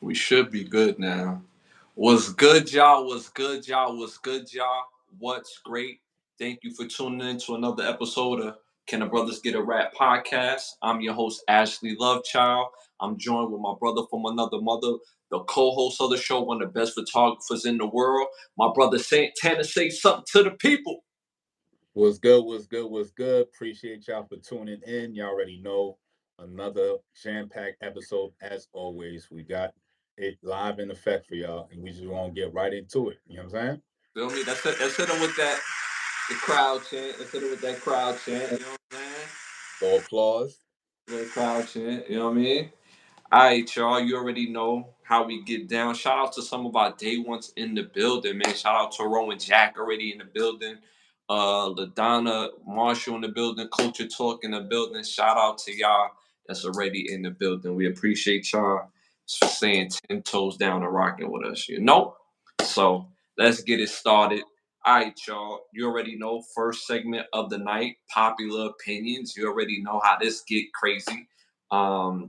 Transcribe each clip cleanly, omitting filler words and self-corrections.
We should be good now. What's good, y'all? What's good, y'all? What's good, y'all? What's great? Thank you for tuning in to another episode of Can the Brothers Get a Rap podcast. I'm your host, Ashley Lovechild. I'm joined with my brother from another mother, the co-host of the show, one of the best photographers in the world, my brother Santana. Say something to the people. What's good? What's good? What's good? Appreciate y'all for tuning in. Y'all already know another jam-packed episode. As always, we got it live in effect for y'all, and we just want to get right into it. You know what I'm saying? Feel me? Let's hit him with that the crowd chant. Let's hit him with that crowd chant. You know what I'm saying? So applause. Little crowd chant. You know what I mean? All right, y'all. You already know how we get down. Shout out to some of our day ones in the building, man. Shout out to Rowan Jack already in the building. LaDonna Marshall in the building. Culture Talk in the building. Shout out to y'all that's already in the building. We appreciate y'all for staying 10 toes down and rocking with us, you know? So let's get it started. All right, y'all. You already know first segment of the night, popular opinions. You already know how this get crazy.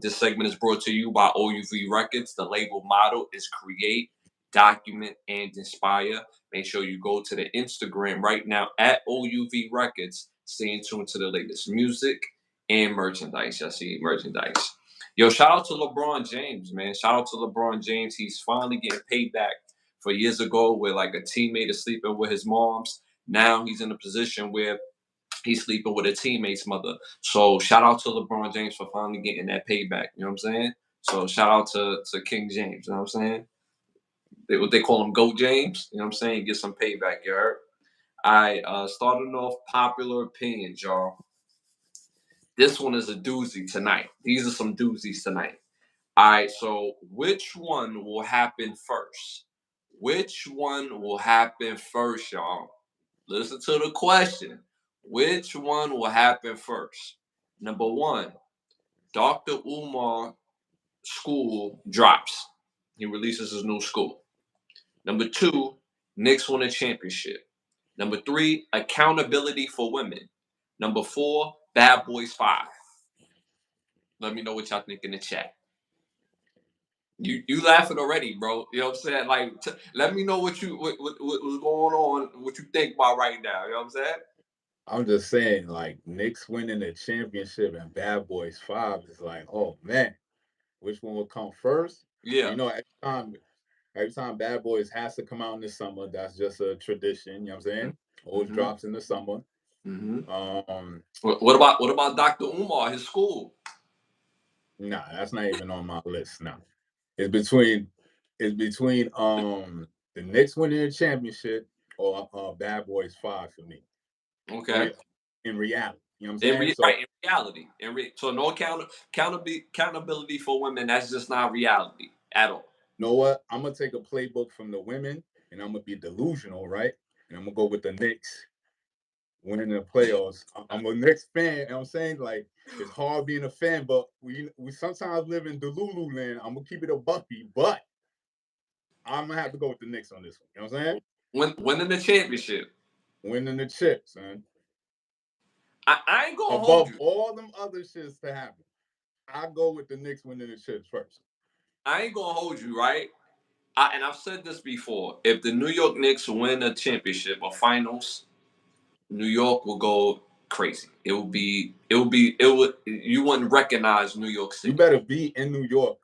This segment is brought to you by OUV Records. The label motto is create, document, and inspire. Make sure you go to the Instagram right now at OUV Records. Stay tuned to the latest music and merchandise. I see merchandise. Yo, shout out to LeBron James, man. Shout out to LeBron James. He's finally getting paid back for years ago where like a teammate is sleeping with his moms. Now he's in a position where he's sleeping with a teammate's mother. So shout out to LeBron James for finally getting that payback. You know what I'm saying? So shout out to King James. You know what I'm saying? What they call him, Goat James. You know what I'm saying? Get some payback, you heard? I starting off popular opinions, y'all. This one is a doozy tonight. These are some doozies tonight. All right, so which one will happen first? Which one will happen first, y'all? Listen to the question. Which one will happen first? Number one, Dr. Umar school drops. He releases his new school. Number two, Knicks win a championship. Number three, accountability for women. Number four, Bad Boys 5. Let me know what y'all think in the chat. You laughing already, bro. You know what I'm saying? Like, let me know what what's going on, what you think about right now. You know what I'm saying? I'm just saying, like Knicks winning the championship and Bad Boys 5 is like, oh man, which one will come first? Yeah. You know, every time Bad Boys has to come out in the summer, that's just a tradition. You know what I'm saying? Always Mm-hmm. drops in the summer. Mm-hmm. Um, What about Dr. Umar, his school? nah, that's not even on my list. Now it's between the Knicks winning the championship or Bad Boys 5 for me. Okay. Re- in reality, you know what I'm In saying? So right, in reality. So no accountability for women, that's just not reality at all. you know what? I'm gonna take a playbook from the women, and I'm gonna be delusional, right? And I'm gonna go with the Knicks winning the playoffs. I'm a Knicks fan, and I'm saying like it's hard being a fan, but we sometimes live in Delulu land. I'm gonna keep it a bucky, but I'm gonna have to go with the Knicks on this one. You know what I'm saying? Winning the championship. Winning the chips, man. I ain't gonna hold Above you. all them other shits to happen, I go with the Knicks winning the chips first. I ain't gonna hold you, right? And I've said this before. If the New York Knicks win a championship or finals, New York will go crazy. You wouldn't recognize New York You City. better be in New York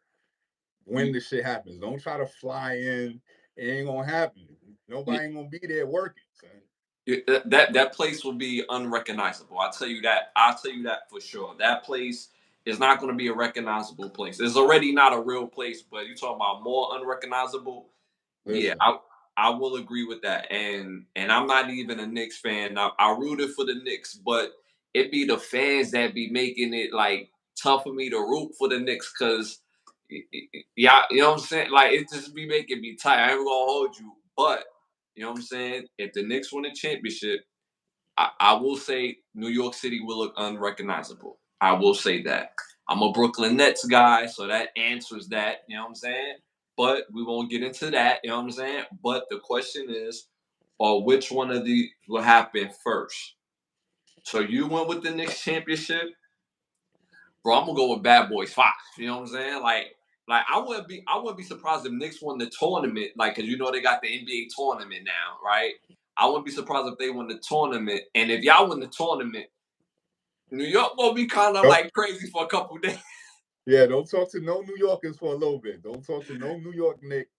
when You, the shit happens. Don't try to fly in. It ain't gonna happen. you, Nobody ain't gonna be there working, son. that place will be unrecognizable. I'll tell you that for sure. That place is not going to be a recognizable place. It's already not a real place, but you talking about more unrecognizable. Yeah, Listen, I will agree with that. And I'm not even a Knicks fan. I rooted for the Knicks, but it be the fans that be making it like tough for me to root for the Knicks because yeah, you know what I'm saying? Like it just be making me tired. I ain't gonna hold you, but you know what I'm saying? If the Knicks win a championship, I will say New York City will look unrecognizable. I will say that. I'm a Brooklyn Nets guy, so that answers that. You know what I'm saying? But we won't get into that. You know what I'm saying? But the question is, which one of these will happen first? So you went with the Knicks championship, bro. I'm gonna go with Bad Boys 5. You know what I'm saying? Like Like I wouldn't be surprised if Knicks won the tournament, like because they got the NBA tournament now, right? I wouldn't be surprised if they won the tournament, and if y'all win the tournament, New York gonna be kind of Nope. like crazy for a couple days. Yeah, don't talk to no New Yorkers for a little bit. Don't talk to no New York Knicks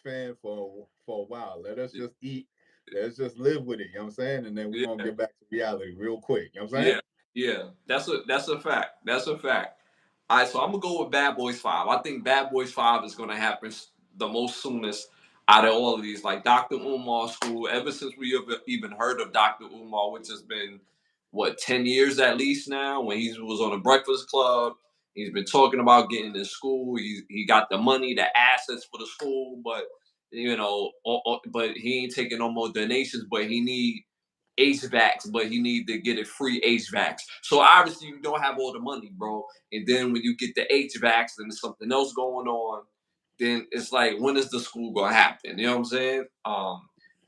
fan for a while. Let us just eat. Let's just live with it. You know what I'm saying? And then we're gonna Yeah, get back to reality real quick. You know what I'm saying? yeah, yeah. That's a fact. That's a fact. All right, so I'm gonna go with Bad Boys 5. I think Bad Boys 5 is gonna happen the most soonest out of all of these. Like Dr. Umar School, ever since we have even heard of Dr. Umar, which has been what 10 years at least now, when he was on the Breakfast Club. He's been talking about getting to school. He got the money, the assets for the school, but but he ain't taking no more donations. But he need HVACs, but he need to get it free HVACs. So obviously you don't have all the money, bro. And then when you get the HVACs and there's something else going on, then it's like, when is the school gonna happen? You know what I'm saying?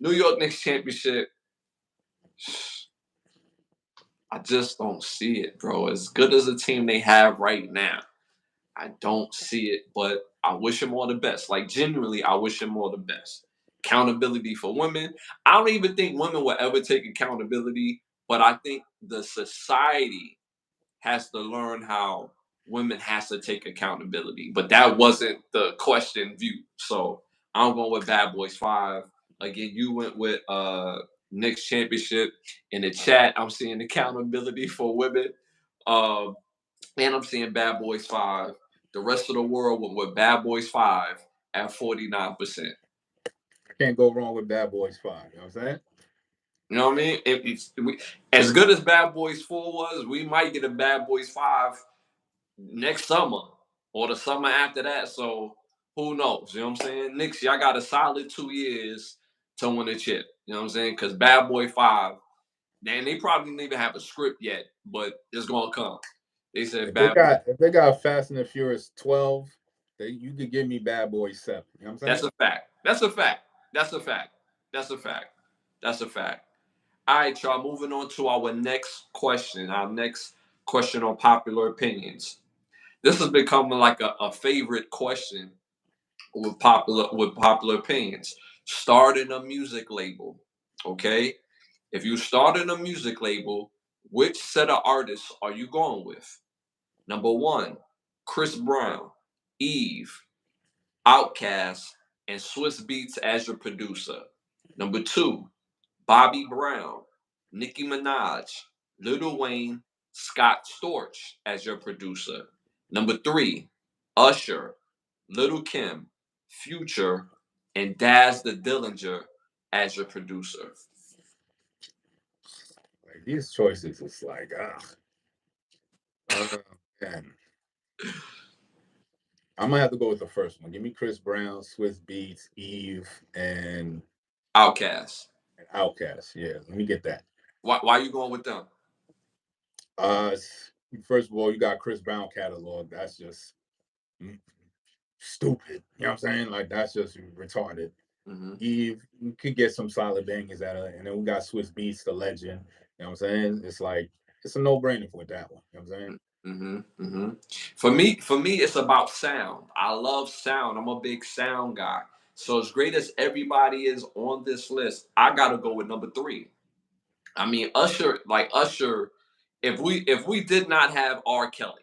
New York Knicks championship, I just don't see it, bro. As good as the team they have right now, I don't see it, but I wish him all the best. Like, genuinely, I wish him all the best. Accountability for women. I don't even think women will ever take accountability, but I think the society has to learn how women has to take accountability. But that wasn't the question view. So I'm going with Bad Boys 5. Again, you went with Knicks championship. In the chat, I'm seeing accountability for women. Um, and I'm seeing Bad Boys 5. The rest of the world went with Bad Boys 5 at 49%. I can't go wrong with Bad Boys 5. You know what I'm saying? You know what I mean? As good as Bad Boys 4 was, we might get a Bad Boys 5 next summer or the summer after that. So who knows? You know what I'm saying? Knicks, y'all got a solid 2 years to win a chip. You know what I'm saying? Because Bad Boy 5, man, they probably didn't even have a script yet, but it's going to come. They said Bad Boy. If they got Fast and the Furious 12, you could give me Bad Boys 7. You know what I'm That's saying? a fact. That's a fact. That's a fact. That's a fact. That's a fact. All right, y'all. Moving on to our next question. Our next question on popular opinions. This has become like a favorite question with popular opinions. Starting a music label. Okay. If you started a music label, which set of artists are you going with? Number one, Chris Brown, Eve, Outkast, and Swiss Beats as your producer. Number two, Bobby Brown, Nicki Minaj, Lil Wayne, Scott Storch as your producer. Number three, Usher, Little Kim, Future, and Daz the Dillinger as your producer. Like these choices, it's like, man. I'm gonna have to go with the first one. Give me Chris Brown, Swiss Beats, Eve, Outkast. and Outkast. Yeah, let me get that. Why are you going with them? Uh, First of all, you got Chris Brown catalog. That's just stupid. You know what I'm saying? Like that's just retarded. Mm-hmm. Eve, you could get some solid bangers out of it. And then we got Swiss Beats, the legend. You know what I'm saying? It's like it's a no-brainer with that one. You know what I'm saying? Mm-hmm. Mm-hmm. For me, it's about sound. I love sound. I'm a big sound guy. So as great as everybody is on this list, I gotta go with number three. I mean, Usher. If we did not have R. Kelly,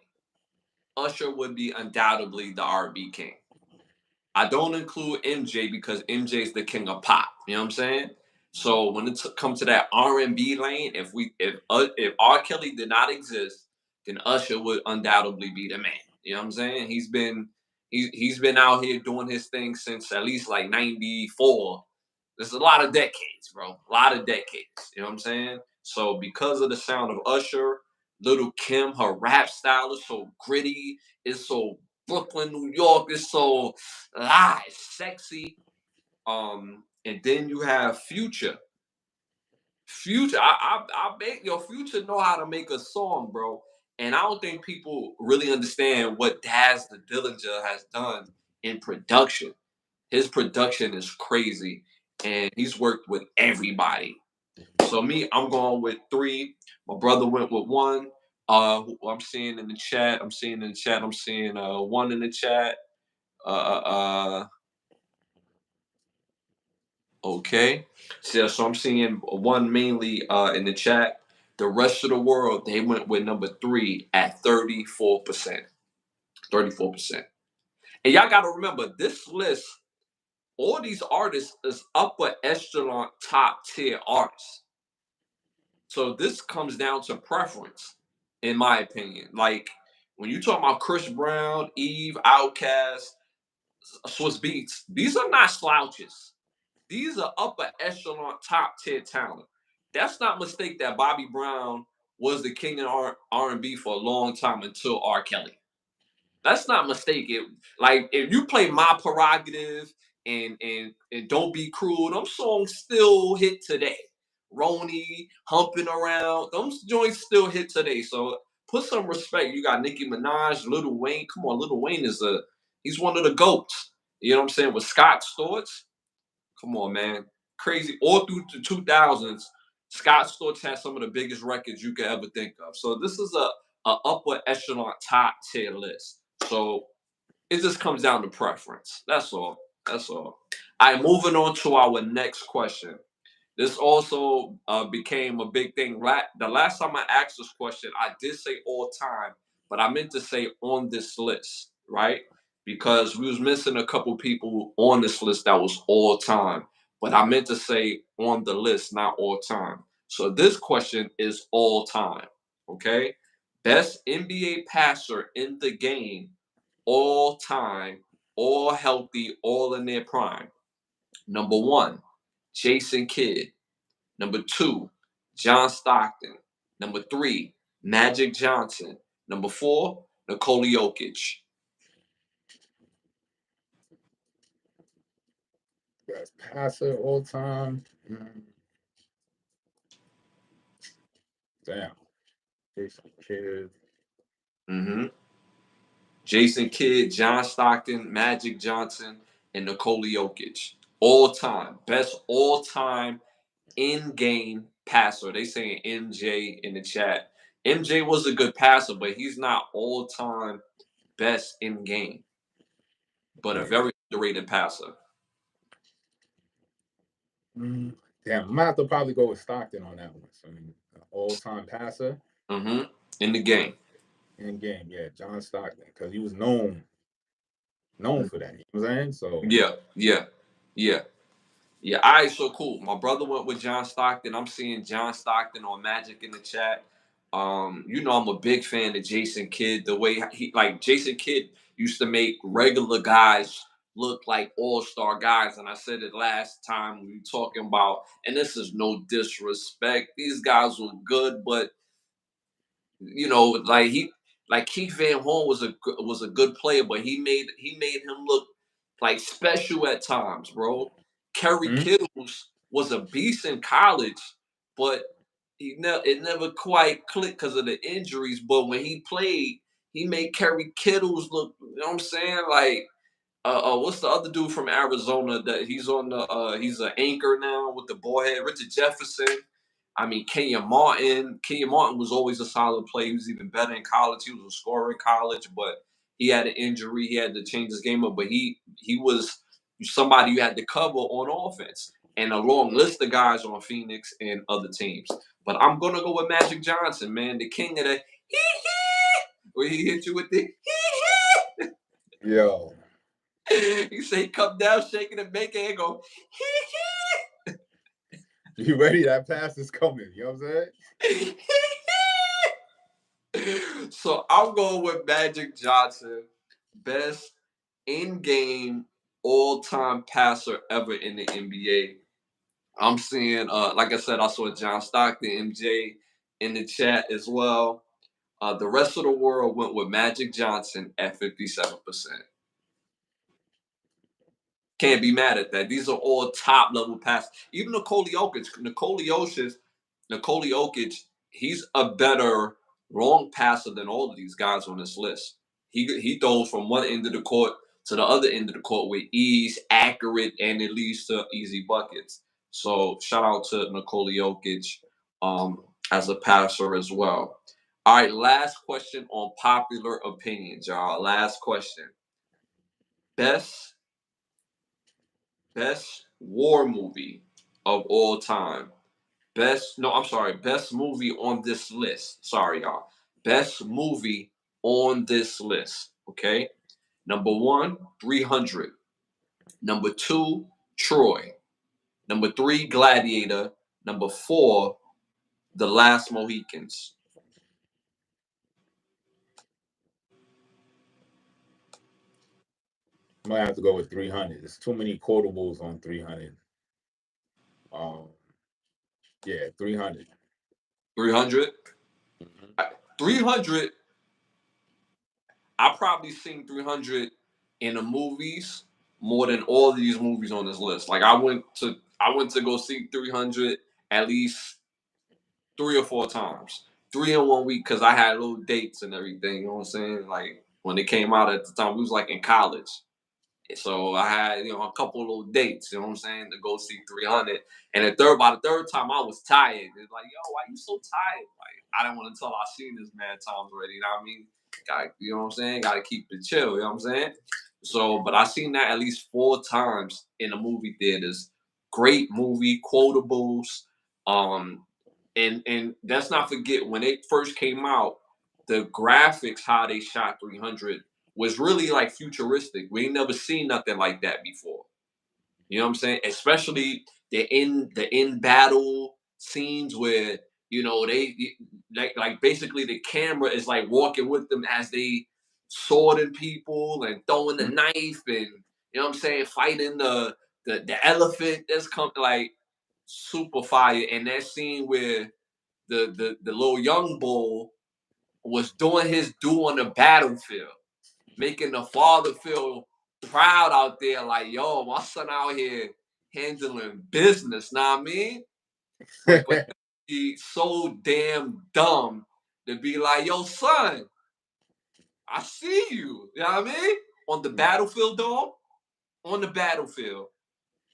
Usher would be undoubtedly the R&B king. I don't include MJ because MJ is the king of pop. You know what I'm saying? So when it comes to that R&B lane, if R. Kelly did not exist, then Usher would undoubtedly be the man. You know what I'm saying? He's been out here doing his thing since at least like '94. There's a lot of decades, bro. A lot of decades. You know what I'm saying? So because of the sound of Usher, Little Kim, her rap style is so gritty. It's so Brooklyn, New York. It's so live, sexy. And then you have Future. Future, I bet your Future know how to make a song, bro. And I don't think people really understand what Daz the Dillinger has done in production. His production is crazy, and he's worked with everybody. So me, I'm going with three. My brother went with one. Who I'm seeing in the chat. I'm seeing one in the chat. Okay. So I'm seeing one mainly in the chat. The rest of the world, they went with number 3 at 34%. 34%. And y'all gotta remember this list, all these artists is upper echelon top tier artists. So this comes down to preference, in my opinion. Like when you talk about Chris Brown, Eve, Outkast, Swiss Beats, these are not slouches. These are upper echelon top tier talent. That's not mistake that Bobby Brown was the king of R&B for a long time until R. Kelly. Let's not mistake it. Like if you play My Prerogative and Don't Be Cruel, them songs still hit today. Roni, Humping Around, them joints still hit today. So put some respect. You got Nicki Minaj, Lil Wayne. Come on, Lil Wayne he's one of the goats. You know what I'm saying? With Scott Storch. Come on, man. Crazy. All through the 2000s, Scott Storch had some of the biggest records you could ever think of. So this is a upper echelon top tier list. So it just comes down to preference. That's all. That's all. All right, moving on to our next question. This also became a big thing. The last time I asked this question, I did say all time, but I meant to say on this list, right? Because we was missing a couple people on this list that was all time, but I meant to say on the list, not all time. So this question is all time, okay? Best NBA passer in the game, all time, all healthy, all in their prime. Number one, Jason Kidd. Number 2, John Stockton. Number 3, Magic Johnson. Number 4, Nikola Jokic. Best passer all time. Damn. Jason Kidd. Mm-hmm. Jason Kidd, John Stockton, Magic Johnson, and Nikola Jokic. All time. Best all time in game passer. They saying MJ in the chat. MJ was a good passer, but he's not all time best in game, but a Yeah. very underrated passer. Mm, Damn, I'm gonna have to probably go with Stockton on that one. So, I mean, all-time passer Mm-hmm. In the game. in game. Yeah, John Stockton, because he was known for that. You know what I'm saying? So Yeah, yeah, yeah. Yeah, all right, so cool. My brother went with John Stockton. I'm seeing John Stockton on Magic in the chat. I'm a big fan of Jason Kidd. The way he like Jason Kidd used to make regular guys look like all-star guys. And I said it last time we were talking about, and this is no disrespect. These guys were good, but like Keith Van Horn was a good player, but he made him look like special at times, bro. Kerry mhm. Kittles was a beast in college, but it never quite clicked because of the injuries. But when he played, he made Kerry Kittles look. You know what I'm saying? Like what's the other dude from Arizona that he's an anchor now with the ball head, Richard Jefferson. I mean, Kenyon Martin. Kenyon Martin was always a solid player. He was even better in college. He was a scorer in college, but he had an injury. He had to change his game up. But he was somebody you had to cover on offense. And a long list of guys on Phoenix and other teams. But I'm gonna go with Magic Johnson, man, the king of the hee hee, where he hit you with the hee Yo, hee. He say come down shaking and making and go you ready? That pass is coming. You know what I'm saying? hee hee. So I'm going with Magic Johnson, best in-game all-time passer ever in the NBA. I'm seeing, like I said, I saw John Stockton, MJ in the chat as well. The rest of the world went with Magic Johnson at 57%. Can't be mad at that. These are all top level passes. Even Nikola Jokic, he's a better long passer than all of these guys on this list. He throws from one end of the court to the other end of the court with ease, accurate, and it leads to easy buckets. So shout out to Nikola Jokic as a passer as well. All right, last question on popular opinions, y'all. Last question. best war movie of all time. Best movie on this list. Sorry, y'all. Best movie on this list. Okay. Number 1, 300. Number 2, Troy. Number 3, Gladiator. Number 4, The Last Mohicans. I might have to go with 300. There's too many quotables on 300. Um, yeah, 300. 300. Mhm. 300. I probably seen 300 in the movies more than all of these movies on this list. Like I went to go see 300 at least 3 or 4 times. 3 in 1 week because I had little dates and everything. You know what I'm saying? Like when it came out at the time, we was like in college. So I had, a couple of little dates, you know what I'm saying, to go see 300. And by the third time, I was tired. It's like, yo, why you so tired? Like, I didn't want to tell I seen this mad times already. You know what I mean? You know what I'm saying? Got to keep it chill. You know what I'm saying? So, but I seen that at least 4 times in the movie theaters. Great movie, quotables. Um, and let's not forget when it first came out, the graphics, how they shot 300 was really like futuristic. We ain't never seen nothing like that before. You know what I'm saying? Especially the in battle scenes where they like basically the camera is like walking with them as they swording people and throwing the knife and what I'm saying, fighting the elephant that's come like super fire. And that scene where the little young bull was doing his due on the battlefield, making the father feel proud out there, like, yo, my son out here handling business, know what I mean? And for him to be so damn dumb to be like, yo, son, I see you. You know what I mean? On the battlefield, dog. On the battlefield.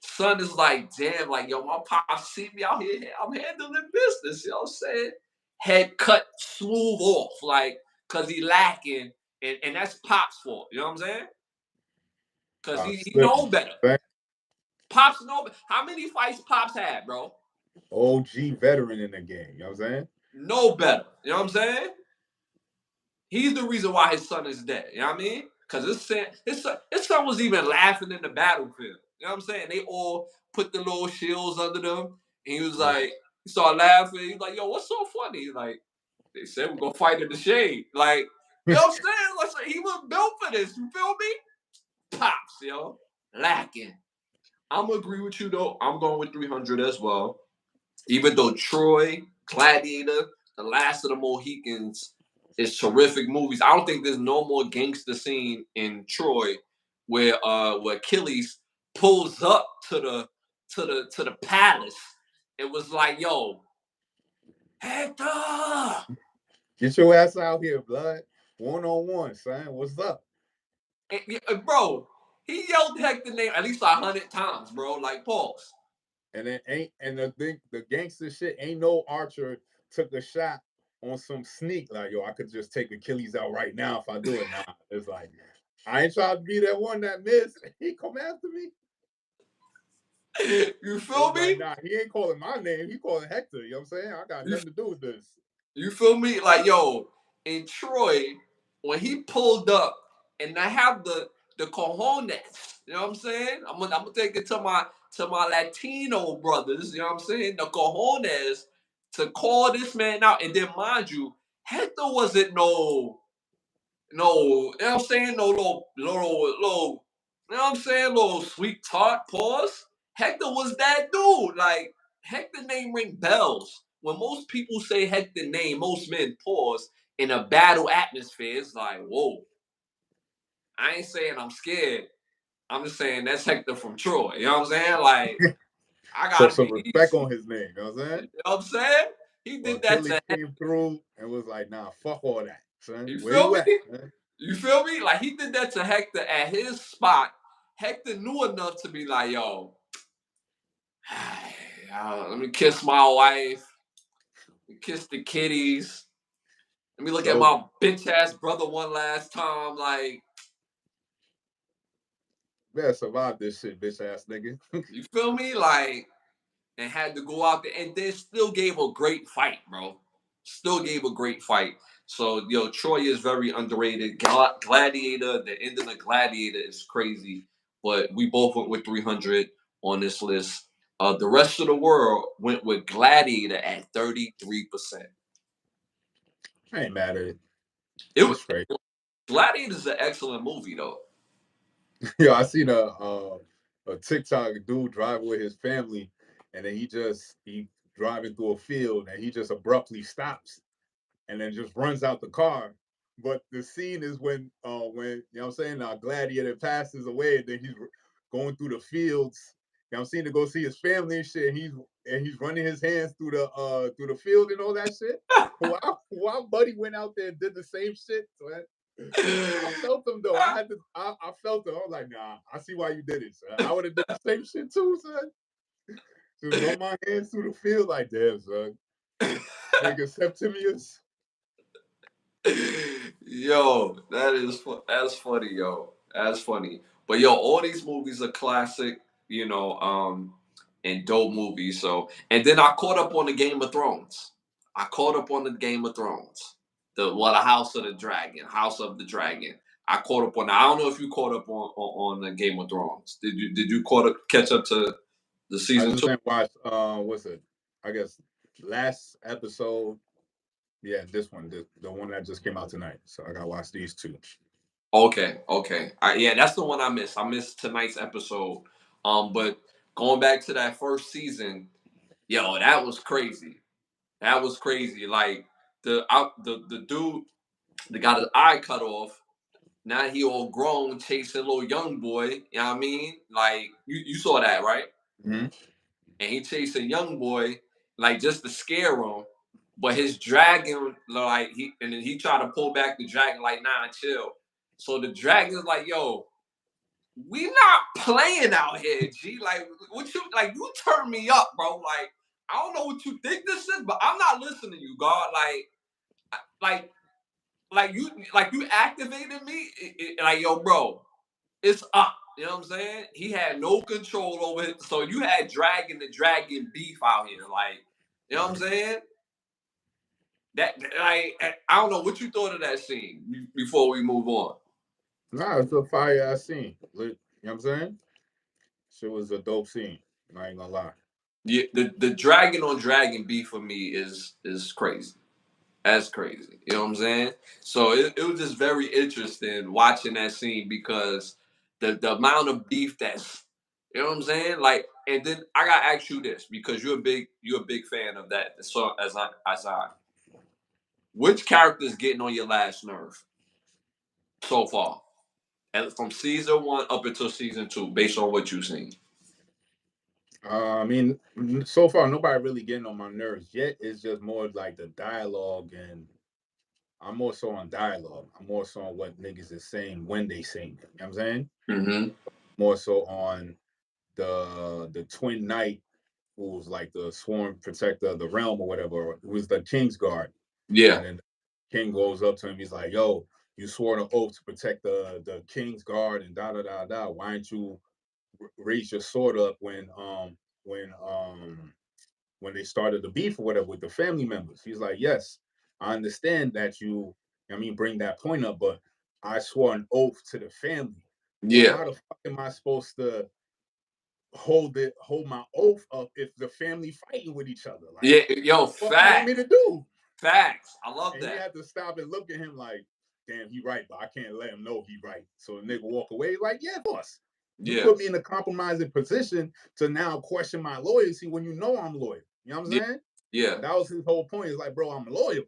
Son is like, damn, like, yo, my pop see me out here. I'm handling business. You know what I'm saying? Head cut smooth off, like, cause he lacking, and that's Pop's fault. You know what I'm saying? Cause he Slipping. know better. Right? Pops know how many fights Pops had, bro? OG veteran in the game. You know what I'm saying? Know better. You know what I'm saying? He's the reason why his son is dead. You know what I mean? Because his son was even laughing in the battlefield. You know what I'm saying? They all put the little shields under them. And he was like, he started laughing. He was like, yo, what's so funny? Like, they said we're gonna fight in the shade. Like, you know what I'm saying? Like, he was built for this. You feel me? Pops, yo. Lacking. I'm gonna agree with you though. I'm going with 300 as well. Even though Troy, Gladiator, The Last of the Mohicans is terrific movies. I don't think there's no more gangster scene in Troy where Achilles pulls up to the palace. It was like, yo, Hector! Get your ass out here, blood. 1-on-1, son. What's up? Bro, he yelled Hector name at least 100 times, bro. Like, pause. And it ain't and the gangster shit ain't no Archer took a shot on some sneak like yo I could just take Achilles out right now if I do it now. It's like I ain't trying to be that one that missed. He come after me. You feel It's like me? nah, he ain't calling my name. He calling Hector. You know what I'm saying? I got You nothing to do with this. You feel me? Like, yo, in Troy, when he pulled up, and I have the cojones, you know what I'm saying? I'm gonna take it to my Latino brothers, you know what I'm saying? The cojones to call this man out. And then mind you, Hector wasn't you know what I'm saying? No little, you know what I'm saying? Little sweet tart pause. Hector was that dude. Like, Hector name ring bells. When most people say Hector name, most men pause in a battle atmosphere. It's like, whoa. I ain't saying I'm scared. I'm just saying that's Hector from Troy. You know what I'm saying? Like, I So gotta some be respect easy. on his name. You know what I'm saying? You know what I'm saying? He Well, did that Achilles to came through and was like, nah, fuck all that, son. You Where feel you me? at, man? You feel me? Like, he did that to Hector at his spot. Hector knew enough to be like, yo, let me kiss my wife, kiss the kitties. Let me look at So my bitch ass brother one last time. Like, better survive this shit, bitch ass nigga. You feel me? Like, and had to go out there and then still gave a great fight, bro. Still gave a great fight. So, yo, Troy is very underrated. Gladiator, the end of the Gladiator is crazy, but we both went with 300 on this list. The rest of the world went with Gladiator at 33%. I ain't mad at it. It It's was straight. Gladiator is an excellent movie, though. Yo, I seen a TikTok dude driving with his family, and then he driving through a field, and he just abruptly stops, and then just runs out the car. But the scene is when you know what I'm saying, Gladiator passes away, and then he's going through the fields. You know what I'm saying, to go see his family and shit. And he's running his hands through the field and all that shit. While Buddy went out there and did the same shit. So I felt him though. I felt him. I was like, nah, I see why you did it, son. I would have done the same shit too, son. Just run my hands through the field like, damn, son. Nigga Septimius. Yo, that's funny, yo. That's funny. But yo, all these movies are classic, and dope movies. So, and then I caught up on the Game of Thrones. I caught up on the Game of Thrones. The House of the Dragon, House of the Dragon. I caught up on that. I don't know if you caught up on the Game of Thrones. Did you catch up to the I season just two? didn't watch what's it? I guess last episode. Yeah, this one, the one that just came out tonight. So I gotta watch these two. Okay. Yeah, that's the one I missed. I missed tonight's episode. But going back to that first season, yo, that was crazy. That was crazy. Like the dude that got his eye cut off. Now he all grown, chasing a little young boy. You know what I mean? Like you saw that, right? Mm-hmm. And he chased a young boy, like just to scare him. But his dragon, like and then he tried to pull back the dragon, like, nah, chill. So the dragon's like, yo, we not playing out here, G. Like, what you turn me up, bro. Like, I don't know what you think this is, but I'm not listening to you, God. Like, you activated me. Like, yo, bro, it's up. You know what I'm saying? He had no control over it. So you had dragon to dragon beef out here. Like, you know what I'm saying? That, like, I don't know what you thought of that scene before we move on. Nah, it's a fire ass scene. You know what I'm saying? Shit was a dope scene. I ain't gonna lie. Yeah, the dragon on dragon beef for me is crazy. That's crazy. You know what I'm saying? So it was just very interesting watching that scene because the amount of beef that's, you know what I'm saying? Like, and then I gotta ask you this because you're a big fan of that. So as I which character is getting on your last nerve so far? And from season one up until season two, based on what you've seen. I mean, so far nobody really getting on my nerves yet. It's just more like the dialogue, and I'm more so on dialogue. I'm more so on what niggas is saying when they sing. You know what I'm saying? Mm-hmm. More so on the twin knight who's like the sworn protector of the realm or whatever, who's the king's guard. Yeah. And then the king goes up to him, he's like, yo, you swore an oath to protect the king's guard and da da da da. Why don't you raise your sword up when when they started the beef or whatever with the family members? He's like, yes, I understand that bring that point up, but I swore an oath to the family. Well, Yeah. how the fuck am I supposed to hold my oath up if the family fighting with each other? Like, Yeah. Yo, what you want me facts. to do? Facts. I love And he that. had to stop and look at him like, damn, he right, but I can't let him know he right. So the nigga walk away. He's like, yeah, boss. You Yeah. put me in a compromising position to now question my loyalty when you know I'm loyal. You know what I'm Yeah. saying? Yeah. And that was his whole point. It's like, bro, I'm loyal.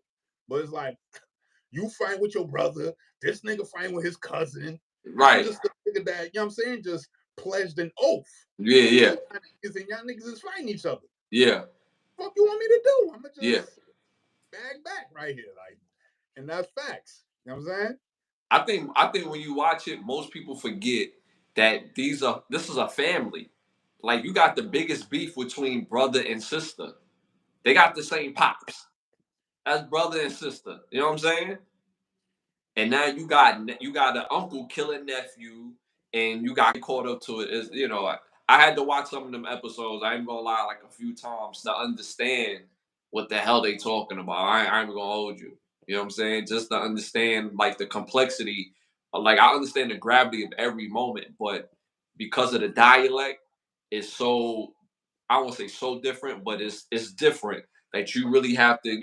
But it's like, you fight with your brother, this nigga fighting with his cousin, and I'm Right. just the nigga that, you know what I'm saying, just pledged an oath Yeah. to Yeah. y'all niggas, and y'all niggas is fighting each other. Yeah. Fuck you want me to do? I'ma Yeah. just bag back right here. Like, and that's facts. You know what I'm saying? I think when you watch it, most people forget that this is a family. Like, you got the biggest beef between brother and sister. They got the same pops. That's brother and sister. You know what I'm saying? And now you got an uncle killing nephew, and you got caught up to it. Is I had to watch some of them episodes. I ain't gonna lie, like a few times to understand what the hell they talking about. I ain't gonna hold you. You know what I'm saying? Just to understand like the complexity. Like I understand the gravity of every moment, but because of the dialect, it's so I won't say so different, but it's different that you really have to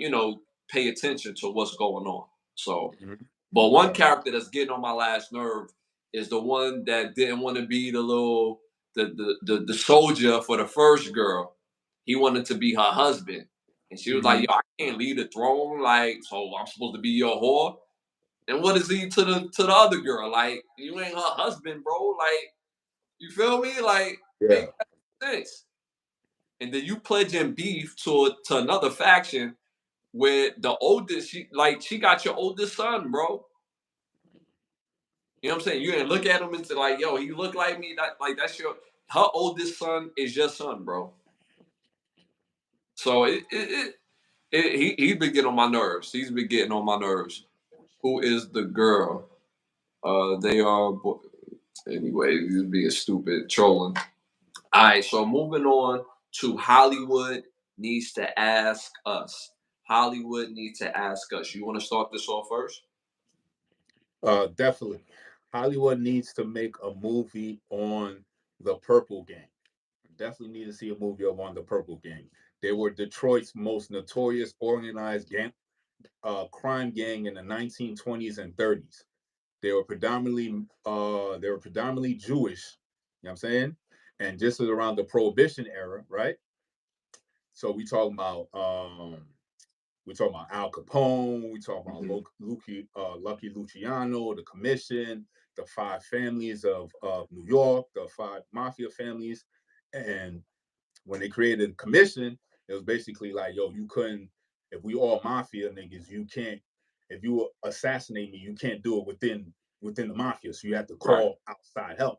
pay attention to what's going on. So, Mhm. but one character that's getting on my last nerve is the one that didn't want to be the little the soldier for the first girl. He wanted to be her husband, and she was like, Mhm. "Yo, I can't leave the throne. Like, so I'm supposed to be your whore." And what is he to the other girl? Like, you ain't her husband, bro. Like, you feel me? Like, Yeah. make that sense. And then you pledging beef to another faction where the oldest she got your oldest son, bro. You know what I'm saying? You didn't look at him and say like, yo, he look like me. That's your her oldest son is your son, bro. So he's been getting on my nerves. He's been getting on my nerves. Who is the girl? They are anyway. He's being stupid, trolling. All right, so moving on to Hollywood needs to ask us. Hollywood needs to ask us. You want to start this off first? Definitely. Hollywood needs to make a movie on the Purple Gang. Definitely need to see a movie on the Purple Gang. They were Detroit's most notorious organized crime gang in the 1920s and 30s. They were predominantly Jewish. You know what I'm saying? And just around the Prohibition era, right? So we talking about Al Capone. We talk about Mm-hmm. Lucky Luciano, the Commission, the five families of New York, the five mafia families, and when they created the commission, it was basically like, yo, you couldn't, if we all mafia niggas, you can't, if you assassinate me, you can't do it within the mafia. So you have to Right. call outside help.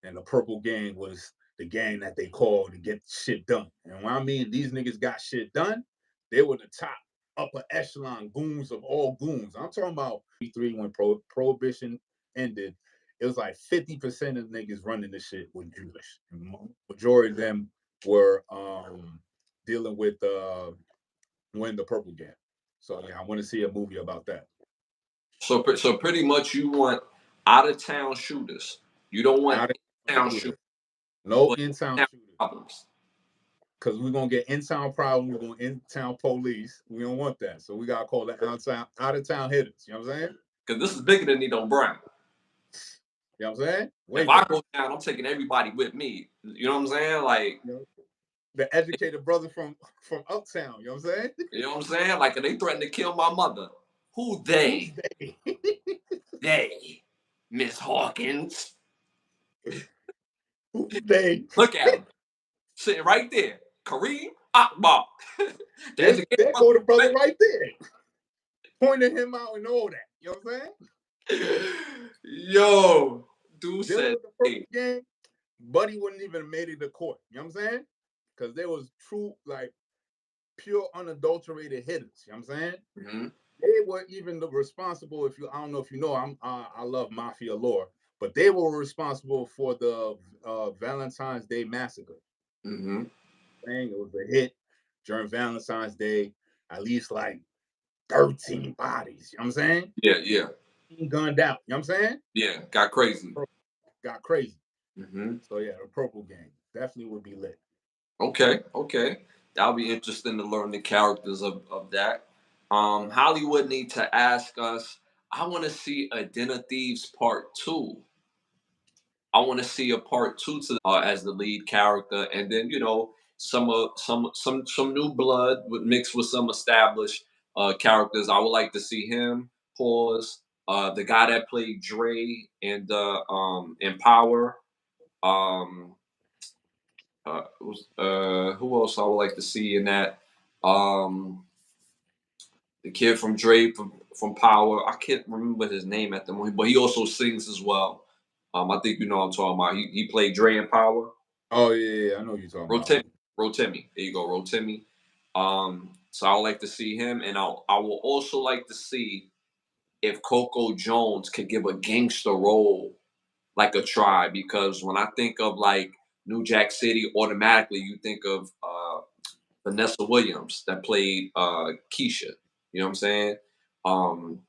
And the Purple Gang was the gang that they called to get shit done. And when I mean these niggas got shit done, they were the top upper echelon goons of all goons. I'm talking about three when prohibition ended. It was like 50% of the niggas running the shit were Jewish. And majority of them were dealing with when the Purple Gang. So yeah, I want to see a movie about that. So pretty much you want out of town shooters. You don't want Out of in town shooter, shooters, no but in town in-town shooter, problems. because we're gonna get in town problems. We're gonna in town police. We don't want that. So we gotta call it out of town hitters. You know what I'm saying? Because this is bigger than Nino Brown. You know what I'm saying? Way If I bigger. go down, I'm taking everybody with me. You know what I'm saying? Like, You know, the educated brother from uptown. You know what I'm saying? you know what I'm saying? Like, if they threaten to kill my mother, who Who's they? they? They, Miss Hawkins. Who's they? Look at him sitting right there. Kareem Akbar. The There, educated there brother. go the brother right there, pointing him out and all that. You know what I'm saying? Yo, dude Dealing said, with the Purple hey, Gang, Buddy wouldn't even have made it to court. You know what I'm saying? Because there was true, like, pure, unadulterated hitters. You know what I'm saying? mhm, They were even the responsible. If you, I don't know if you know, I love mafia lore, but they were responsible for the Valentine's Day massacre. mhm. Saying it was a hit during Valentine's Day. At least like 13 bodies. You know what I'm saying? Yeah, yeah, Gunned out. You know what I'm saying? yeah. Got crazy. Got crazy. Hmm. So yeah, the Purple Gang definitely would be lit. Okay, okay. That'll be interesting to learn the characters of that. Hollywood need to ask us. I want to see a Den of Thieves Part Two. I want to see a part two to as the lead character, and then some new blood with mixed with some established characters. I would like to see him. Pause. The guy that played Dre and in Power. Um, who else I would like to see in that? Um, the kid from Dre from Power. I can't remember his name at the moment, but he also sings as well. I think you know what I'm talking about. He played Dre in Power. Oh yeah, I know what you're talking about. Rotimi. Rotimi. There you go, Rotimi. So I would like to see him, and I will also like to see if Coco Jones could give a gangster role like a tribe, because when I think of like New Jack City, automatically you think of Vanessa Williams that played Keisha. You know what I'm saying? Um,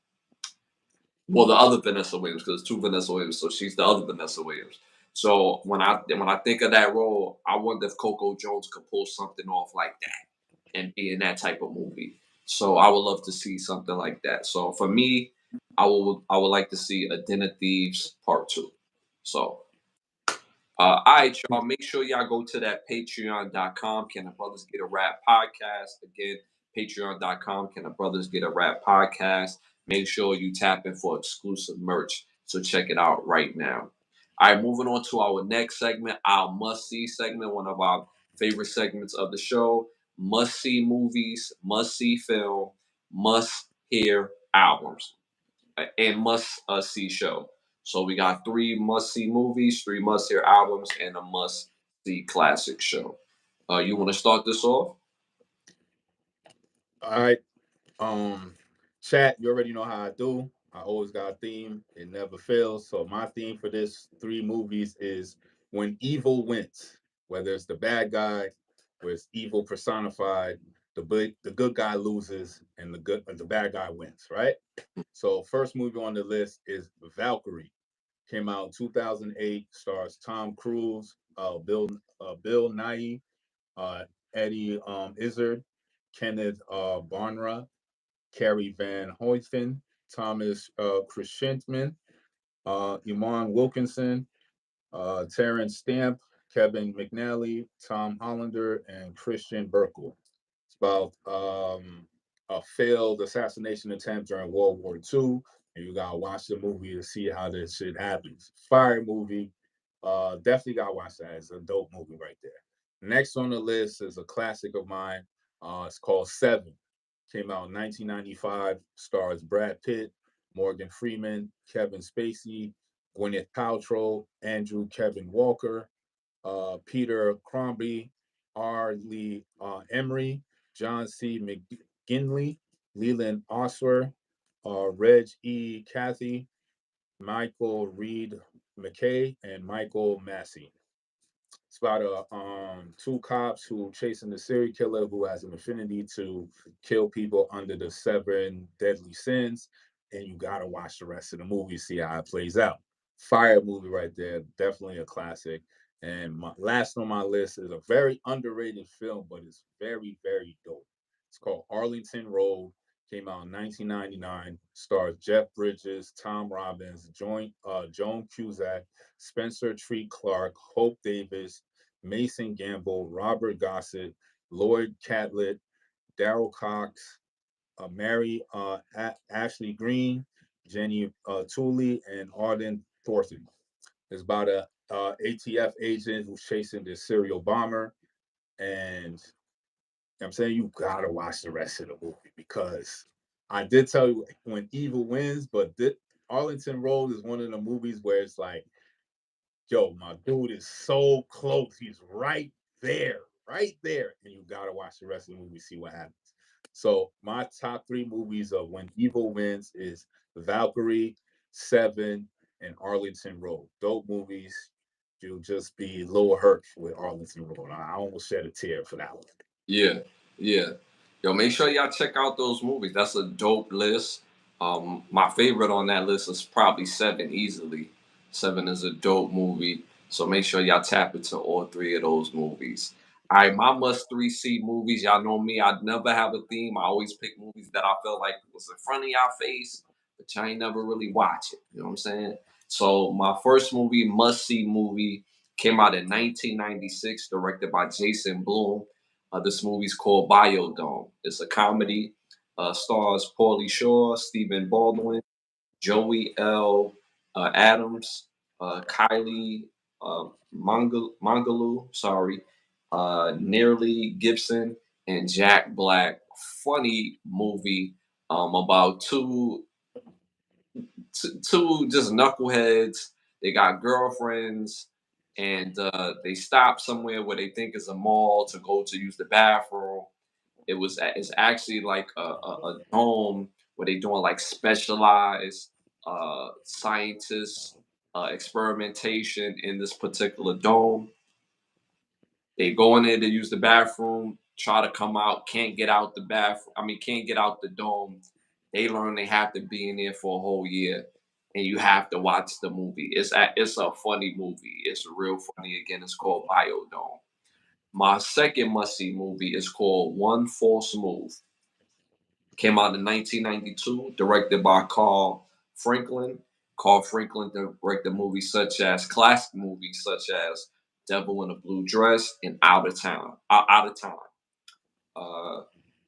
well, the other Vanessa Williams, because two Vanessa Williams, so she's the other Vanessa Williams. So when I think of that role, I wonder if Coco Jones could pull something off like that and be in that type of movie. So I would love to see something like that. So for me, I would like to see A Den of Thieves Part Two. So all right, y'all. Make sure y'all go to that patreon.com. Can the Brothers Get a Rap podcast? Again, patreon.com. Can the Brothers Get a Rap podcast? Make sure you tap in for exclusive merch. So check it out right now. All right, moving on to our next segment, our must see segment, one of our favorite segments of the show. Must see movies, must see film, must hear albums, and must see show. So we got 3 must see movies, 3 must hear albums, and a must see classic show. You want to start this off? All right. Chat, you already know how I do. I always got a theme. It never fails. So my theme for this 3 movies is when evil wins. Whether it's the bad guy, where it's evil personified, the good guy loses and the bad guy wins, right? So first movie on the list is Valkyrie. Came out in 2008, stars Tom Cruise, Bill Nighy, uh, Eddie Izzard, Kenneth Barnra, Carrie Van Hoyten, Thomas Crescentman, Iman Wilkinson, Terrence Stamp, Kevin McNally, Tom Hollander, and Christian Burkle. It's about a failed assassination attempt during World War II, and you gotta watch the movie to see how this shit happens. Fire movie. Definitely gotta watch that. It's a dope movie right there. Next on the list is a classic of mine. It's called Seven. Came out in 1995. Stars Brad Pitt, Morgan Freeman, Kevin Spacey, Gwyneth Paltrow, Andrew Kevin Walker, Peter Crombie, R. Lee Emery, John C. McGinley, Leland Osler, Reg E. Cathy, Michael Reed McKay, and Michael Massey. It's about two cops who chasing the serial killer who has an affinity to kill people under the 7 deadly sins, and you gotta watch the rest of the movie, see how it plays out. Fire movie right there, definitely a classic. And my last on my list is a very underrated film, but it's very, very dope. It's called Arlington Road. Came out in 1999. Stars Jeff Bridges, Tom Robbins, Joan Cusack, Spencer Treat Clark, Hope Davis, Mason Gamble, Robert Gossett, Lloyd Catlett, Daryl Cox, Mary Ashley Green, Jenny Tooley, and Arden Thornton. It's about a ATF agent who's chasing this serial bomber, and I'm saying you gotta watch the rest of the movie because I did tell you when evil wins, but Arlington Road is one of the movies where it's like, yo, my dude is so close. He's right there. And you gotta watch the rest of the movie, see what happens. So my top 3 movies of when evil wins is Valkyrie, Seven, and Arlington Road. Dope movies. You'll just be a little hurt with Arlington Road. I almost shed a tear for that one. Yeah, yeah. Yo, make sure y'all check out those movies. That's a dope list. My favorite on that list is probably Seven easily. Seven is a dope movie. So make sure y'all tap into all 3 of those movies. All right, my must 3 see movies. Y'all know me. I never have a theme. I always pick movies that I feel like was in front of y'all face, but y'all ain't never really watch it. You know what I'm saying? So my first movie, must see movie, came out in 1996, directed by Jason Blum. This movie's called Biodome. It's a comedy. Stars Paulie Shaw, Stephen Baldwin, Joey L. Adams, Kylie Mangalu, sorry, Nearly Gibson, and Jack Black. Funny movie about two just knuckleheads. They got girlfriends, and they stop somewhere where they think is a mall to go to use the bathroom. It's actually like a dome where they doing like specialized scientists experimentation in this particular dome. They go in there to use the bathroom, try to come out, can't get out the bathroom. I mean, can't get out the dome. They learn they have to be in there for a whole year, and you have to watch the movie. It's a funny movie. It's real funny. Again, it's called Biodome. My second must see movie is called One False Move. Came out in 1992, directed by Carl Franklin. Carl Franklin directed movies such as classic movies such as Devil in a Blue Dress and Out of Town. Out of Time. Uh,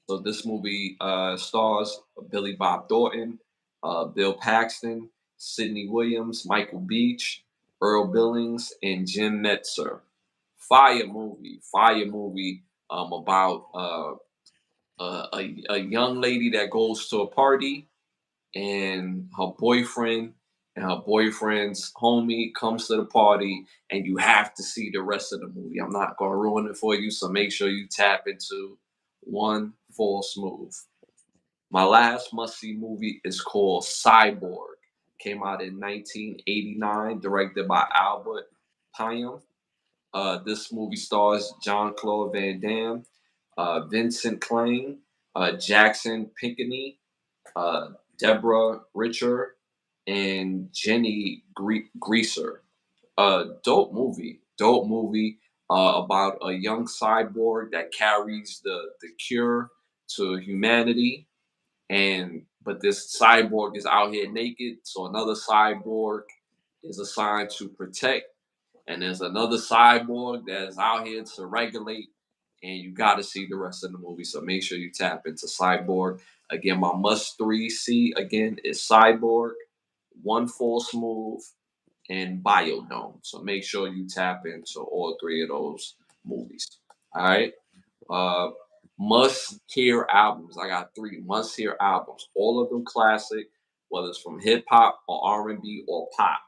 so this movie stars Billy Bob Thornton, Bill Paxton, Sidney Williams, Michael Beach, Earl Billings, and Jim Metzer. Fire movie about a young lady that goes to a party and her boyfriend and her boyfriend's homie comes to the party, and you have to see the rest of the movie. I'm not going to ruin it for you, so make sure you tap into One False Move. My last must-see movie is called Cyborg. Came out in 1989, directed by Albert Pyam. This movie stars John Claude Van Damme, Vincent Klang, Jackson Pinkney, uh, Deborah Richer, and Jenny Greaser. Dope movie about a young cyborg that carries the cure to humanity, and but this cyborg is out here naked, so another cyborg is assigned to protect, and there's another cyborg that is out here to regulate, and you got to see the rest of the movie. So make sure you tap into Cyborg. Again, my must three see again is Cyborg, One False Move, and Biodome. So make sure you tap into all three of those movies. All right. Uh, must hear albums. I got three must hear albums. All of them classic, whether it's from hip hop or R&B or pop.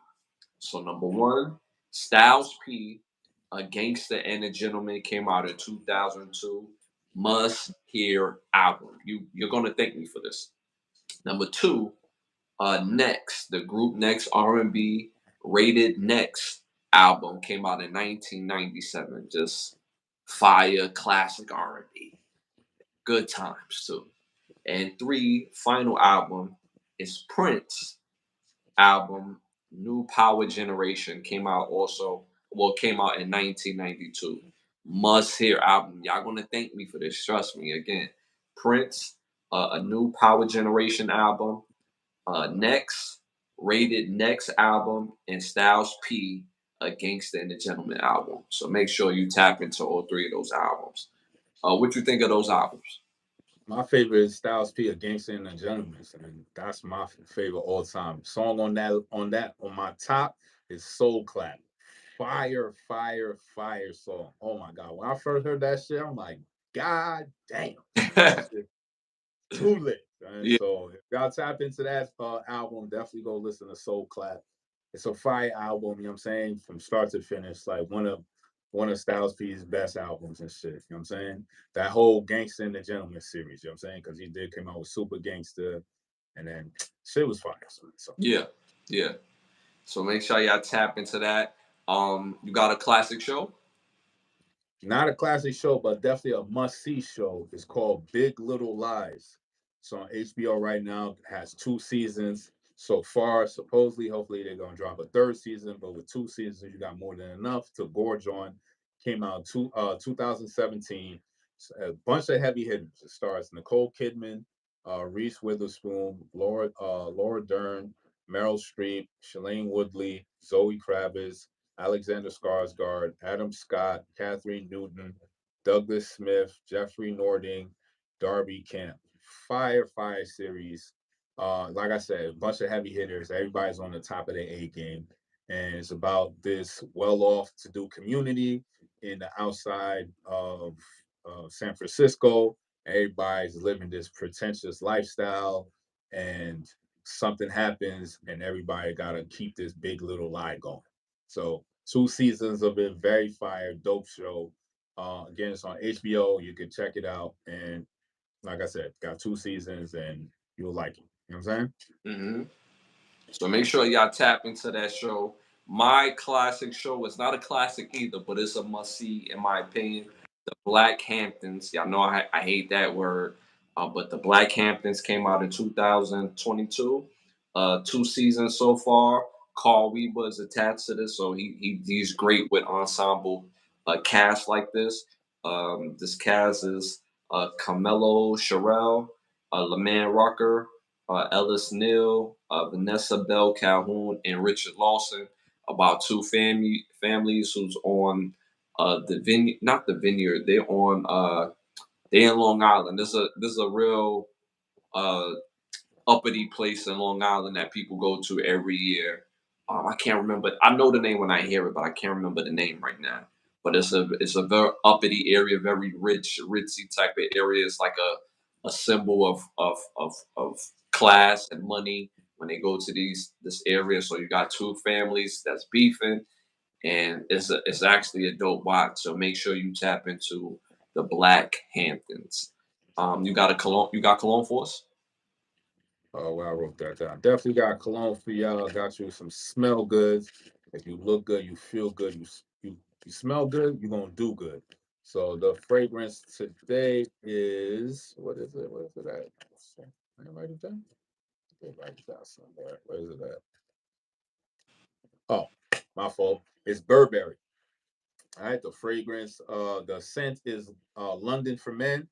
So number one, Styles P, A Gangster and a Gentleman came out in 2002. Must hear album. You're gonna thank me for this. Number two, Next, the group Next R&B Rated Next album came out in 1997. Just fire classic R&B. Good times too. And three, final album is Prince album New Power Generation came out in 1992. Must hear album. Y'all gonna thank me for this. Trust me. Again, Prince, a New Power Generation album. Next, Rated Next album, and Styles P, a Gangsta and a Gentleman album. So make sure you tap into all three of those albums. What you think of those albums? My favorite is Styles P, A Gangster and a Gentleman, and that's my favorite all time song on my top is Soul Clap. Fire, fire, fire song. Oh my god! When I first heard that shit, I'm like, God damn, that shit too lit. And Yeah. so if y'all tap into that album, definitely go listen to Soul Clap. It's a fire album, you know what I'm saying? From start to finish, like one of Styles P's best albums and shit. You know what I'm saying? That whole Gangsta and the Gentleman series, you know what I'm saying? Because he did come out with Super Gangsta, and then shit was fire. So Yeah. Yeah. So make sure y'all tap into that. You got a classic show? not a classic show, but definitely a must-see show. It's called Big Little Lies. It's on HBO right now. It has 2 seasons so far. Supposedly, hopefully, they're gonna drop a third season. But with 2 seasons, you got more than enough to gorge on. Came out 2017. A bunch of heavy hitters. It stars Nicole Kidman, Reese Witherspoon, Laura Dern, Meryl Streep, Shailene Woodley, Zoe Kravitz, Alexander Skarsgård, Adam Scott, Catherine Newton, Douglas Smith, Jeffrey Nording, Darby Camp. Fire series. Like I said, a bunch of heavy hitters. Everybody's on the top of their A game. And it's about this well off to do community in the outside of San Francisco. Everybody's living this pretentious lifestyle, and something happens, and everybody got to keep this big little lie going. So 2 seasons of it, very fire, dope show. Again, it's on HBO. You can check it out, and like I said, got 2 seasons, and you'll like it. You know what I'm saying? Hmm. So make sure y'all tap into that show. my classic show is not a classic either, but it's a must see in my opinion. The Black Hamptons. Y'all know I hate that word, but the Black Hamptons came out in 2022. 2 seasons so far. Carl Weber is attached to this, so he's great with ensemble cast like this. This cast is Carmelo Sherrill, LeMan Rucker, Ellis Neal, Vanessa Bell Calhoun, and Richard Lawson, about two families who's on the vineyard, not the vineyard. They're on they're in Long Island. This is a real uh uppity place in Long Island that people go to every year. I can't remember. I know the name when I hear it, but I can't remember the name right now. But it's a very uppity area, very rich, ritzy type of area. It's like a symbol of class and money when they go to this area. So you got two families that's beefing, and it's actually a dope watch. So make sure you tap into the Black Hamptons. You got Cologne for us? Oh, well, I wrote that down. Definitely got cologne for y'all. Got you some smell goods. If you look good, you feel good. You smell good, you're gonna do good. So the fragrance today is what is it? What is it at? I didn't write it down. I did write it down somewhere. Where is it at? Oh, my fault. It's Burberry. All right, the fragrance, the scent is London for Men.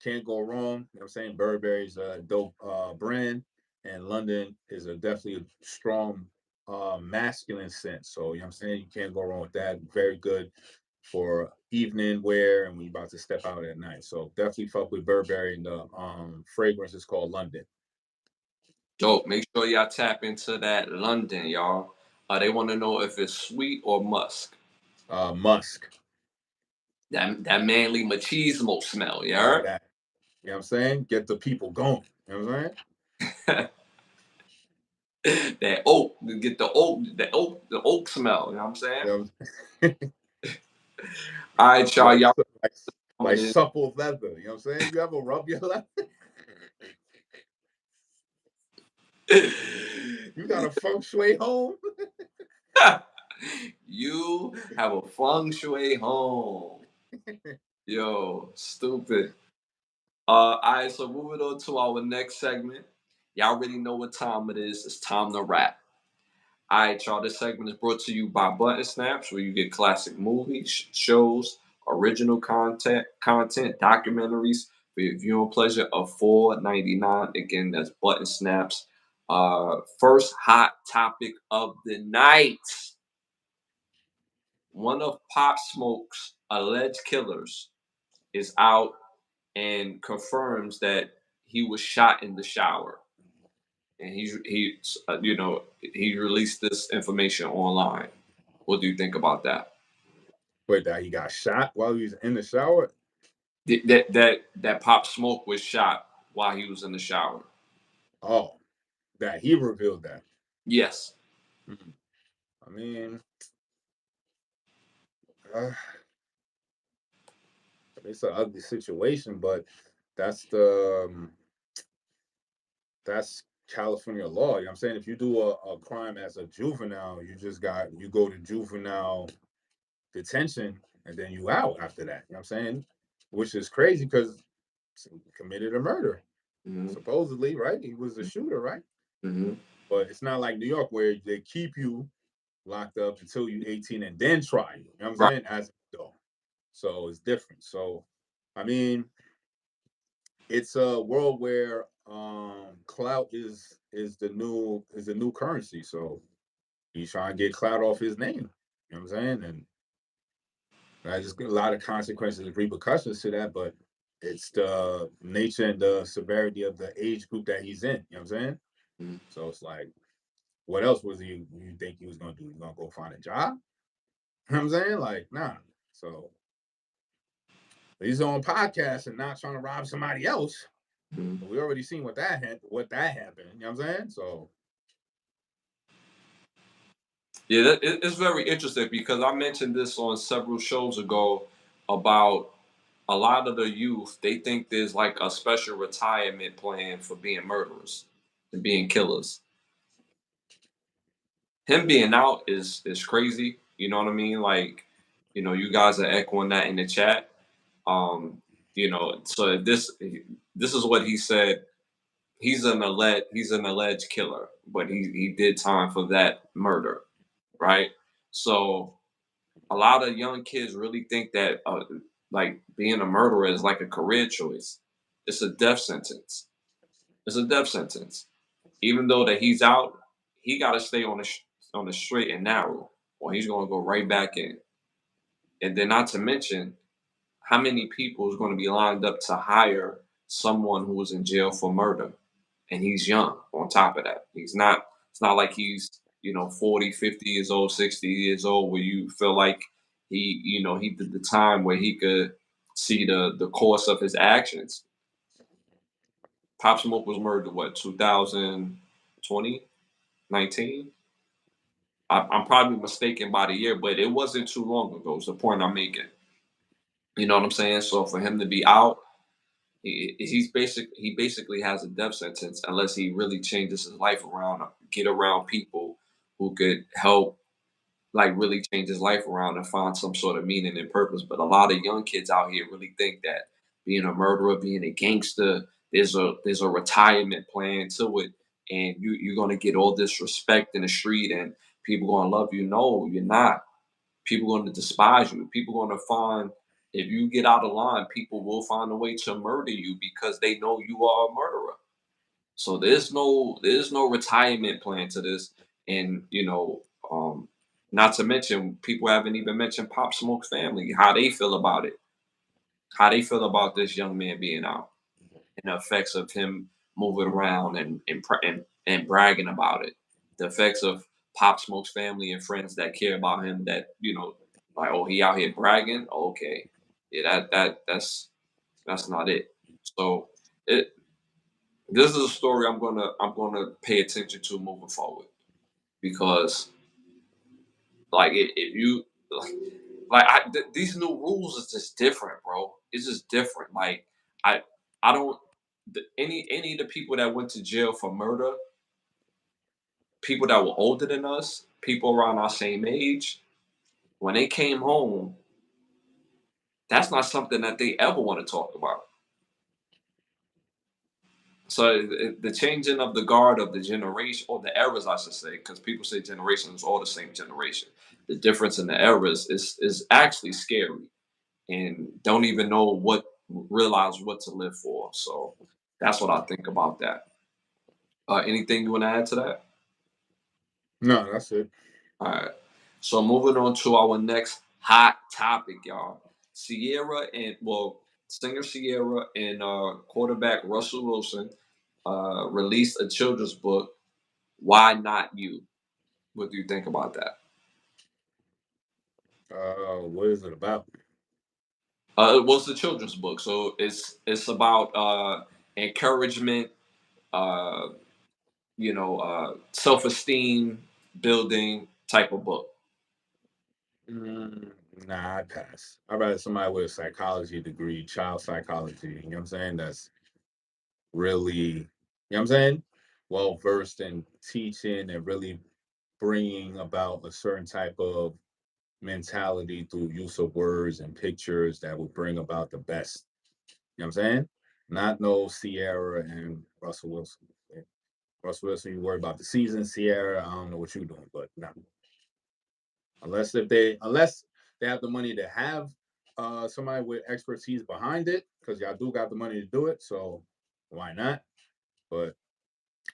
Can't go wrong. You know what I'm saying? Burberry's a dope brand, and London is definitely a strong masculine scent. So, you know what I'm saying? You can't go wrong with that. Very good for evening wear and when you're about to step out at night. So, definitely fuck with Burberry, and the fragrance is called London. Dope. Make sure y'all tap into that London, y'all. They want to know if it's sweet or musk. Musk. That manly machismo smell, you Oh, heard? that. You know what I'm saying? Get the people going. You know what I'm saying? That oak, get the oak smell. You know what I'm saying? You know, All right, y'all. like Y'all like coming like in. supple leather. You know what I'm saying? You ever rub your leather? You got a feng shui home? You have a feng shui home. Yo, stupid. All right, so moving on to our next segment. Y'all already know what time it is. It's time to rap. All right, y'all. This segment is brought to you by Button Snaps, where you get classic movies, shows, original content, documentaries for your viewing pleasure of $4.99. Again, that's Button Snaps. First hot topic of the night. One of Pop Smoke's alleged killers is out and confirms that he was shot in the shower. And he released this information online. What do you think about that? Wait, that he got shot while he was in the shower? That Pop Smoke was shot while he was in the shower. Oh, that he revealed that. Yes. Mhm. I mean, uh, it's an ugly situation, but that's the that's California law. You know what I'm saying? If you do a crime as a juvenile, you go to juvenile detention and then you out after that. You know what I'm saying? Which is crazy because he committed a murder, Hmm. supposedly, right? He was the shooter, right? Hmm. But it's not like New York where they keep you locked up until you 18 and then try you. You know what I'm Right. saying? As an adult. So it's different. So I mean, it's a world where clout is the new currency. So he's trying to get clout off his name. You know what I'm saying? And I just get a lot of consequences and repercussions to that, but it's the nature and the severity of the age group that he's in. You know what I'm saying? Mhm. So it's like, what else was you think he was gonna do? He's gonna go find a job? You know what I'm saying? Like, nah. So he's on podcast and not trying to rob somebody else. Mhm. But we already seen what that happened. You know what I'm saying? So Yeah, it's very interesting because I mentioned this on several shows ago about a lot of the youth. They think there's like a special retirement plan for being murderers and being killers. him being out is crazy. You know what I mean? Like, you guys are echoing that in the chat. Um, so this is what he said. He's an alleged killer, but he did time for that murder, right? So a lot of young kids really think that like being a murderer is like a career choice. It's a death sentence. It's a death sentence. Even though that he's out, he got to stay on the straight and narrow, or he's gonna go right back in. And then, not to mention, how many people is going to be lined up to hire someone who was in jail for murder, and he's young. On top of that, he's not. It's not like he's 40, 50 years old, 60 years old, where you feel like he did the time where he could see the course of his actions. Pop Smoke was murdered what 2020, 19. I'm probably mistaken by the year, but it wasn't too long ago. Is the point I'm making. You know what I'm saying? So for him to be out, he basically has a death sentence unless he really changes his life around, get around people who could help, like really change his life around and find some sort of meaning and purpose. But a lot of young kids out here really think that being a murderer, being a gangster, there's a retirement plan to it, and you're gonna get all this respect in the street and people gonna love you. No, you're not. People going to despise you. People going to find, if you get out of line, people will find a way to murder you because they know you are a murderer. So there's no retirement plan to this, and not to mention people haven't even mentioned Pop Smoke's family, how they feel about it, how they feel about this young man being out, and the effects of him moving around and bragging about it. The effects of Pop Smoke's family and friends that care about him, that like, oh, he out here bragging. Okay, yeah, that's not it. So it this is a story I'm gonna pay attention to moving forward, because like if you these new rules is just different, bro. It's just different. Like I I don't any of the people that went to jail for murder, people that were older than us, people around our same age, when they came home, that's not something that they ever want to talk about. So the changing of the guard of the generation, or the eras, I should say, because people say generations all the same generation. The difference in the eras is actually scary, and don't even know realize what to live for. So that's what I think about that. Anything you want to add to that? No, that's it. All right. So moving on to our next hot topic, y'all. Sierra and well, singer Sierra and quarterback Russell Wilson released a children's book. Why not you? What do you think about that? What is it about? It was a children's book, so it's about encouragement, uh, self-esteem building type of book. Mm, nah, I pass. I'd rather somebody with a psychology degree, child psychology. You know what I'm saying? That's really, what I'm saying? Well versed in teaching and really bringing about a certain type of mentality through use of words and pictures that will bring about the best. You know what I'm saying? Not no Sierra and Russell Wilson. Russell Wilson, you worry about the season. Sierra, I don't know what you're doing, but no. Unless they have the money to have somebody with expertise behind it, because y'all do got the money to do it, so why not? But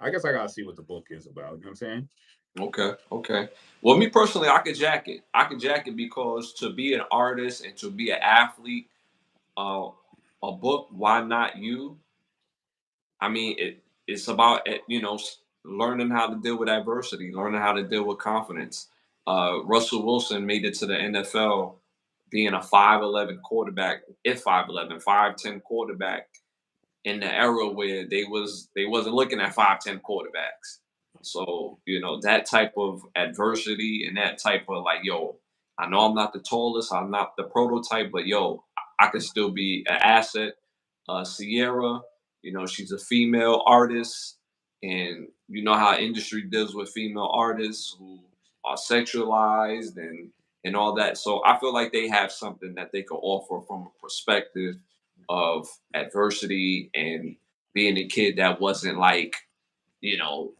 I guess I gotta see what the book is about. You know what I'm saying? Okay, okay. Well, me personally, I could jack it. I could jack it because to be an artist and to be an athlete, uh, a book, why not you? I mean, it's about learning how to deal with adversity, learning how to deal with confidence. Russell Wilson made it to the NFL being a 5'11" quarterback, if 5'11", 5'10" quarterback in the era where they wasn't looking at 5'10" quarterbacks. So, that type of adversity and that type of like, yo, I know I'm not the tallest, I'm not the prototype, but yo, I could still be an asset. Sierra, she's a female artist, and you know how industry deals with female artists who are sexualized and all that. So I feel like they have something that they could offer from a perspective of adversity and being a kid that wasn't like, you know,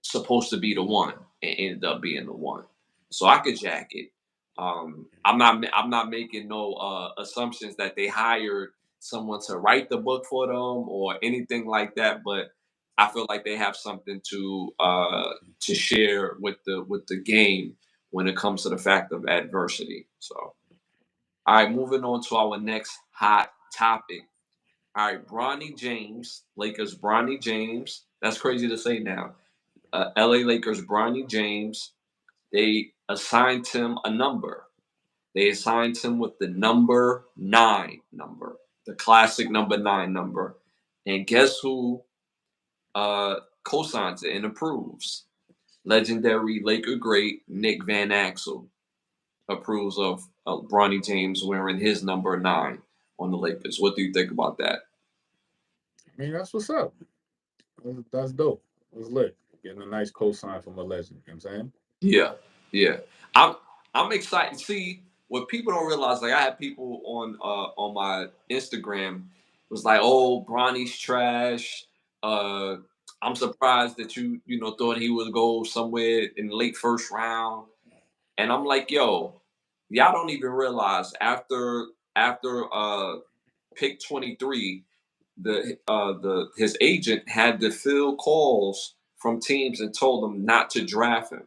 supposed to be the one and ended up being the one. So I could jack it. I'm not making no assumptions that they hired someone to write the book for them or anything like that, but I feel like they have something to share with the game when it comes to the fact of adversity. So all right, moving on to our next hot topic. All right, Bronny James, Lakers Bronny James. That's crazy to say now. LA Lakers Bronny James, they assigned him a number. They assigned him with the number 9 number, the classic number 9 number. And guess who co-signs it and approves? Legendary Laker great Nick Van Axel approves of Bronny James wearing his number 9 on the Lakers. What do you think about that? I mean, that's what's up. That's dope. It's lit. Getting a nice cosign from a legend. You know what I'm saying? Yeah, yeah. I'm I'm excited. See, what people don't realize, like I had people on my Instagram was like, "Oh, Bronny's trash." Uh, I'm surprised that you thought he would go somewhere in the late first round. And I'm like, "Yo, y'all don't even realize after pick 23, the his agent had to field calls from teams and told them not to draft him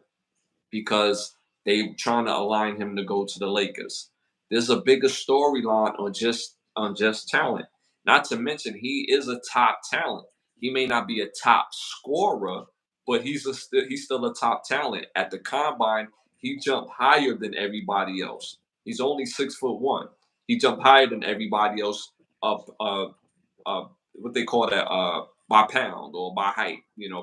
because they trying to align him to go to the Lakers. There's a bigger storyline on just talent. Not to mention he is a top talent. He may not be a top scorer, but he's still a top talent. At the combine, he jumped higher than everybody else. He's only 6'1". He jumped higher than everybody else up what they call that by pound or by height.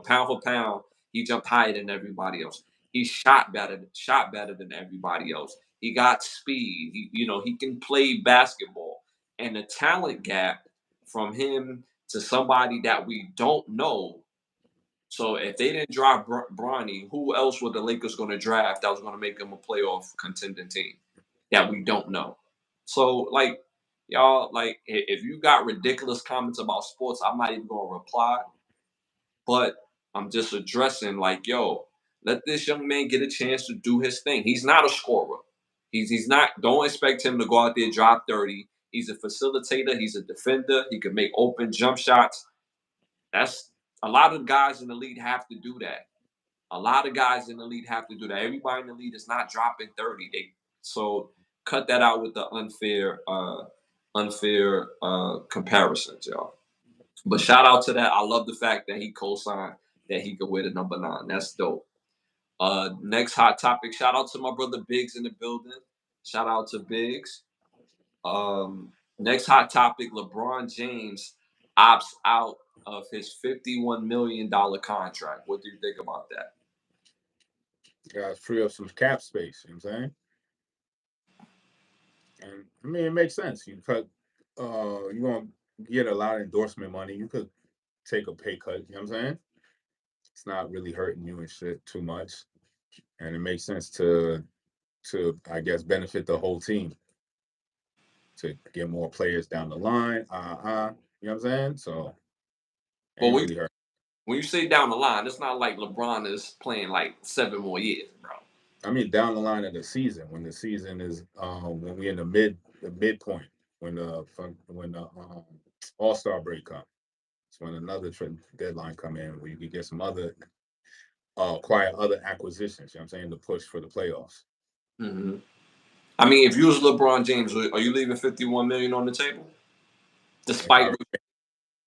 Pound for pound, he jumped higher than everybody else. He shot better than everybody else. He got speed. He can play basketball. And the talent gap from him to somebody that we don't know. So if they didn't draft Bronny, who else were the Lakers going to draft that was going to make them a playoff contending team that we don't know? So like y'all, like if you got ridiculous comments about sports, I'm not even going to reply. But I'm just addressing like, yo, let this young man get a chance to do his thing. He's not a scorer. He's not. Don't expect him to go out there drop 30. He's a facilitator. He's a defender. He can make open jump shots. That's a lot of guys in the league have to do that. A lot of guys in the league have to do that. Everybody in the league is not dropping 30. So cut that out with the unfair comparisons, y'all. But shout out to that. I love the fact that he co-signed that he could wear the number 9. That's dope. Next hot topic. Shout out to my brother Biggs in the building. Shout out to Biggs. Next hot topic. LeBron James opts out of his $51 million contract. What do you think about that? Guys, free up some cap space. You know what I'm saying? And I mean, it makes sense. You're gonna get a lot of endorsement money. You could take a pay cut. You know what I'm saying? It's not really hurting you and shit too much, and it makes sense to I guess benefit the whole team to get more players down the line. You know what I'm saying? So But ain't when really hurt. when you say down the line, it's not like LeBron is playing like 7 more years, bro. I mean, down the line of the season, when the season is when we in the midpoint, when the All-Star break comes, it's when another deadline come in where you can get some other acquire other acquisitions. You know what I'm saying, to push for the playoffs. hmm I mean, if you was LeBron James, are you leaving 51 million on the table? If I Despite, if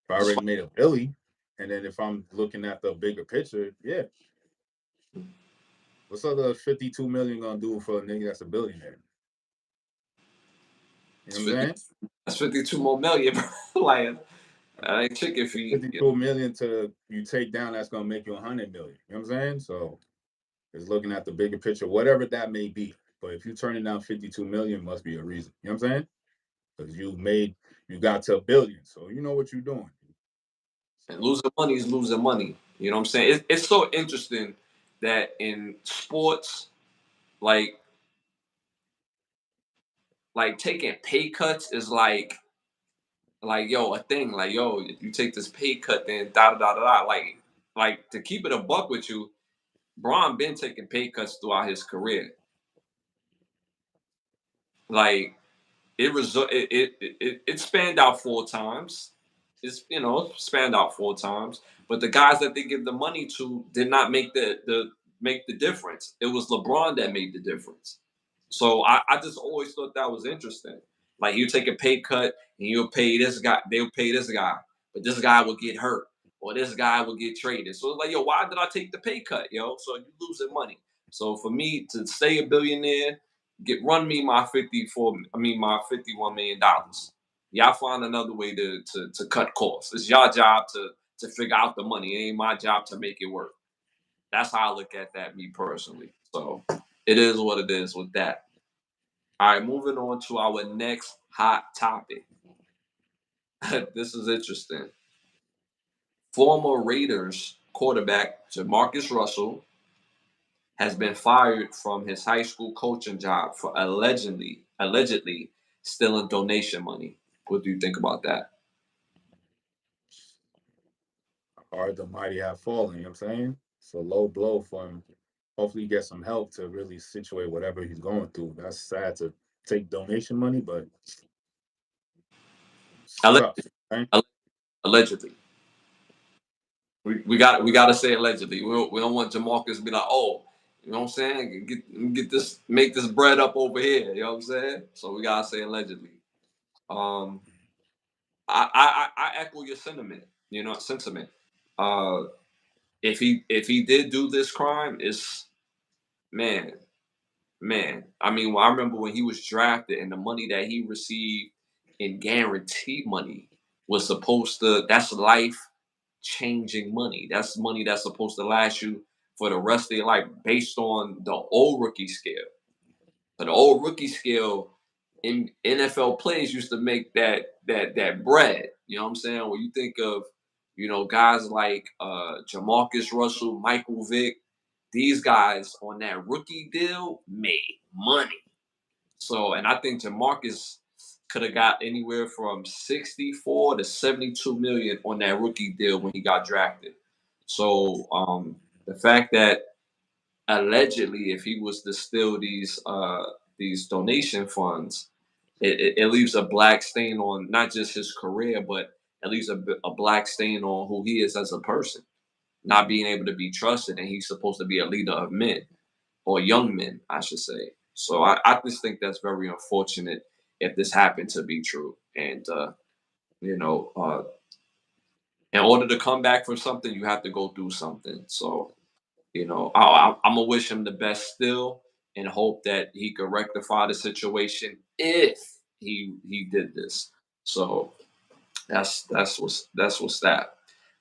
I already despite made a Billy, and then if I'm looking at the bigger picture, yeah, what's other 52 million gonna do for a nigga that's a billionaire? You know what I'm 50, saying? that's 52 more million, bro. Like that ain't chicken feed. 52 million to you take down, that's gonna make you 100 million. You know what I'm saying? So it's looking at the bigger picture, whatever that may be. But if you're turning down 52 million, must be a reason. You know what I'm saying? Because you got to a billion, so you know what you're doing. And So losing money is losing money. You know what I'm saying? It's so interesting that in sports, like taking pay cuts is like yo a thing. Like yo, if you take this pay cut, then da da da da da. Like to keep it a buck with you, Braun been taking pay cuts throughout his career. Like it spanned out 4 times. It's spanned out 4 times. But the guys that they give the money to did not make the difference. It was LeBron that made the difference. So I just always thought that was interesting. Like you take a pay cut and you'll pay this guy, they'll pay this guy, but this guy will get hurt or this guy will get traded. So it's like, yo, why did I take the pay cut, yo? So you losing money. So for me to stay a billionaire, run me my my $51 million. Y'all find another way to cut costs. It's your job to figure out the money. It ain't my job to make it work. That's how I look at that, me personally. So it is what it is with that. All right, moving on to our next hot topic. This is interesting. Former Raiders quarterback Jamarcus Russell has been fired from his high school coaching job for allegedly stealing donation money. What do you think about that? Hard the mighty have fallen, you know what I'm saying? It's a low blow for him. Hopefully, he gets some help to really situate whatever he's going through. That's sad to take donation money, but Allegedly. sucks, right? Allegedly. We got to say allegedly. We don't want Jamarcus to be like, oh, you know what I'm saying? Get this, make this bread up over here. You know what I'm saying? So we gotta say allegedly. Um, I echo your sentiment. Uh, if he did do this crime, it's man, man. I mean, well, I remember when he was drafted and the money that he received in guarantee money was supposed to. That's life changing money. That's money that's supposed to last you for the rest of your life based on the old rookie scale. So the old rookie scale in NFL players used to make that bread. You know what I'm saying? When you think of, guys like Jamarcus Russell, Michael Vick, these guys on that rookie deal made money. So, and I think Jamarcus could have got anywhere from 64 to 72 million on that rookie deal when he got drafted. So, the fact that allegedly, if he was to steal these donation funds, it leaves a black stain on not just his career, but it leaves a black stain on who he is as a person, not being able to be trusted, and he's supposed to be a leader of men or young men, I should say. So I just think that's very unfortunate if this happened to be true. And you know, uh, in order to come back from something, you have to go through something. So I'm gonna wish him the best still, and hope that he could rectify the situation if he did this. So that's what's that.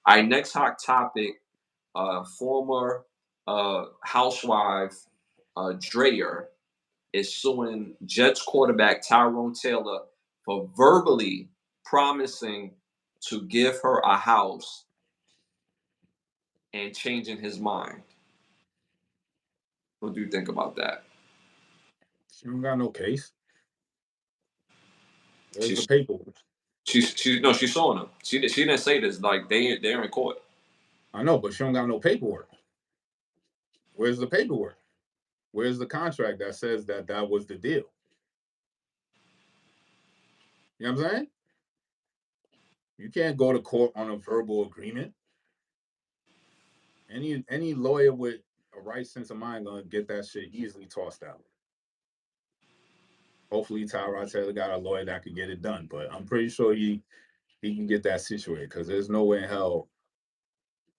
All right, next hot topic. Former housewife Dreyer is suing Jets quarterback Tyrone Taylor for verbally promising to give her a house and changing his mind. What do you think about that? She don't got no case. Where's the She's paperwork? she's suing him. She didn't say this. Like they're in court. I know, but she don't got no paperwork. Where's the paperwork? Where's the contract that says that that was the deal? You know what I'm saying? You can't go to court on a verbal agreement. Any lawyer with a right sense of mind gonna get that shit easily tossed out. Hopefully, Tyrod Taylor got a lawyer that could get it done, but I'm pretty sure he can get that situated because there's no way in hell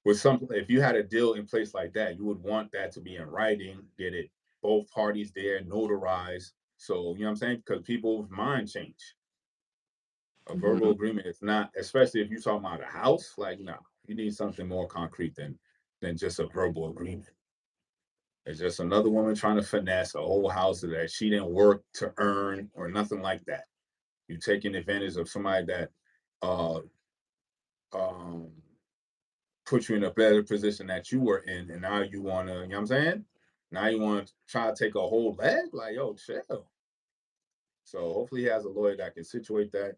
with some if you had a deal in place like that, you would want that to be in writing, get it both parties there, notarized. So you know what I'm saying? Because people's mind change. A verbal Mhm. agreement is not, especially if you're talking about a house. Like, no, you need something more concrete than just a verbal agreement. It's just another woman trying to finesse a whole house that she didn't work to earn or nothing like that. You taking advantage of somebody that uh um put you in a better position that you were in, and now you wanna, you know what I'm saying? Now you want to try to take a whole leg? Like, yo, chill. So hopefully he has a lawyer that can situate that.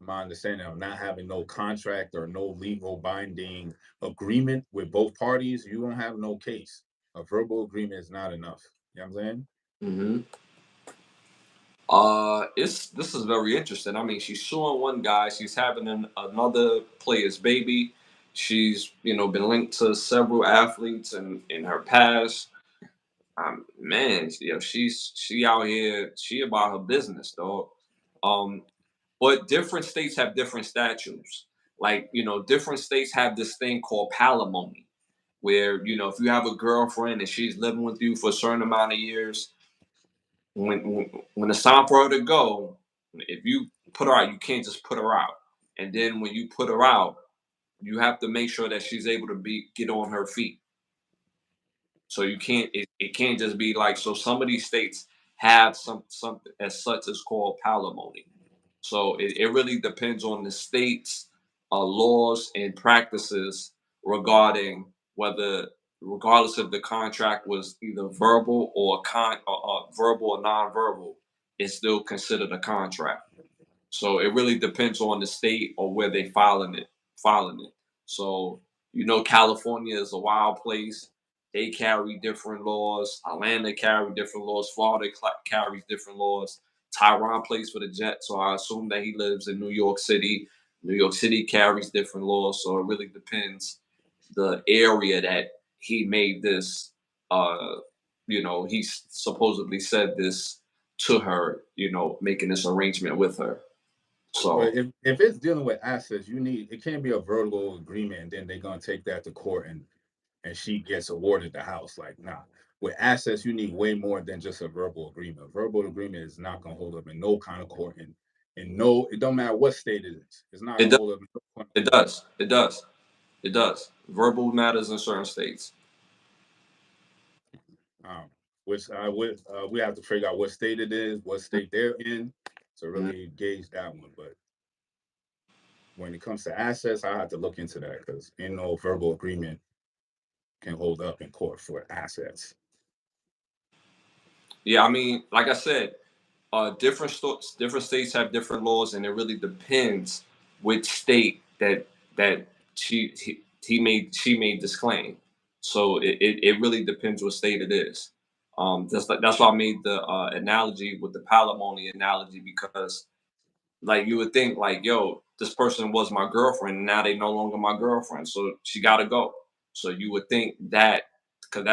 My understanding of not having no contract or no legal binding agreement with both parties, you don't have no case. A verbal agreement is not enough. You know what I'm saying? Hmm. It's this is very interesting. I mean, she's suing one guy. She's having another player's baby. She's been linked to several athletes in her past. Man, she out here. She about her business, dog. Um, but different states have different statutes. Like different states have this thing called palimony, where if you have a girlfriend and she's living with you for a certain amount of years, when it's time for her to go, if you put her out, you can't just put her out. And then when you put her out, you have to make sure that she's able to get on her feet. So you can't it can't just be like, so some of these states have something as such as called palimony. So it really depends on the state's laws and practices regarding whether, regardless if the contract was either verbal or verbal or non-verbal, it's still considered a contract. So it really depends on the state or where they filing it. So California is a wild place. They carry different laws. Atlanta carry different laws. Florida carries different laws. Tyron plays for the Jets, so I assume that he lives in New York City. New York City carries different laws, so it really depends the area that he made this. He supposedly said this to her. Making this arrangement with her. But So if it's dealing with assets, you need it can't be a verbal agreement and then they're gonna take that to court and she gets awarded the house. Like, nah. With assets, you need way more than just a verbal agreement. A verbal agreement is not gonna hold up in no kind of court, and no, it don't matter what state it is. It's not it gonna does. hold up in no kind of It court. does. It does. It does. Verbal matters in certain states. Um, which we have to figure out what state it is, what state they're in, to Mhm. really gauge that one. But when it comes to assets, I have to look into that because ain't no verbal agreement can hold up in court for assets. Yeah, I mean, like I said, different states have different laws, and it really depends which state that she made this claim. So it really depends what state it is. That's why I made the analogy with the palimony analogy, because like you would think like, yo, this person was my girlfriend and now they no longer my girlfriend, so she got to go. So you would think that, because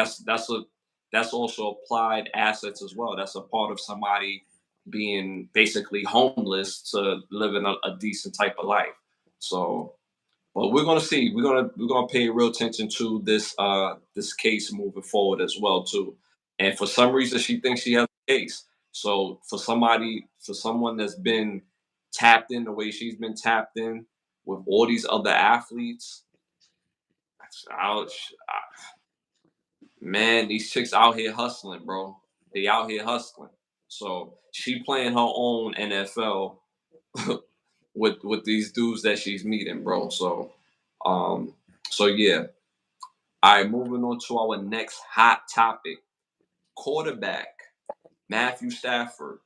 that's also applied assets as well. That's a part of somebody being basically homeless to living a decent type of life. So well, we're gonna see. We're gonna pay real attention to this case moving forward as well too. And for some reason, she thinks she has a case. So for someone that's been tapped in the way she's been tapped in with all these other athletes, ouch, man, these chicks out here hustling, bro. They out here hustling. So she playing her own NFL with these dudes that she's meeting, bro. Um, so yeah. All right, moving on to our next hot topic. Quarterback Matthew Stafford.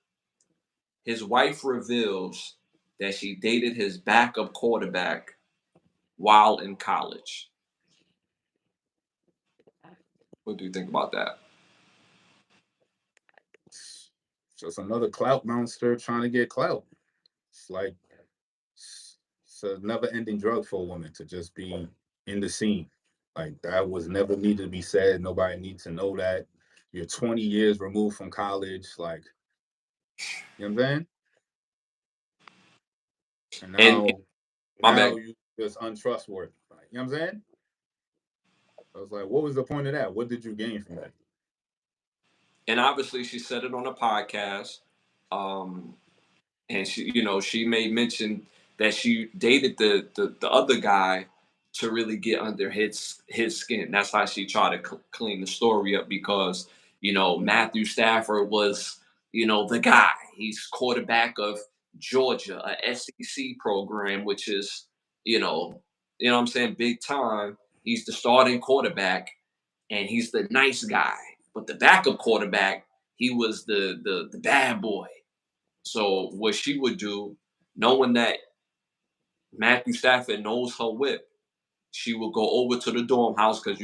His wife reveals that she dated his backup quarterback while in college. What do you think about that? It's just another clout monster trying to get clout. It's like it's a never-ending drug for a woman to just be in the scene. Like that was never needed to be said. Nobody needs to know that. You're 20 years removed from college. Like, you know what I'm saying? And And my now bad. you just untrustworthy. Like, you know what I'm saying? I was like, what was the point of that? What did you gain from that? And obviously, she said it on a podcast. Um, and she made mention that she dated the other guy to really get under his skin. That's how she tried to clean the story up, because Matthew Stafford was the guy. He's quarterback of Georgia, a SEC program, which is what I'm saying, big time. He's the starting quarterback, and he's the nice guy. But the backup quarterback, he was the bad boy. So what she would do, knowing that Matthew Stafford knows her whip, she would go over to the dorm house because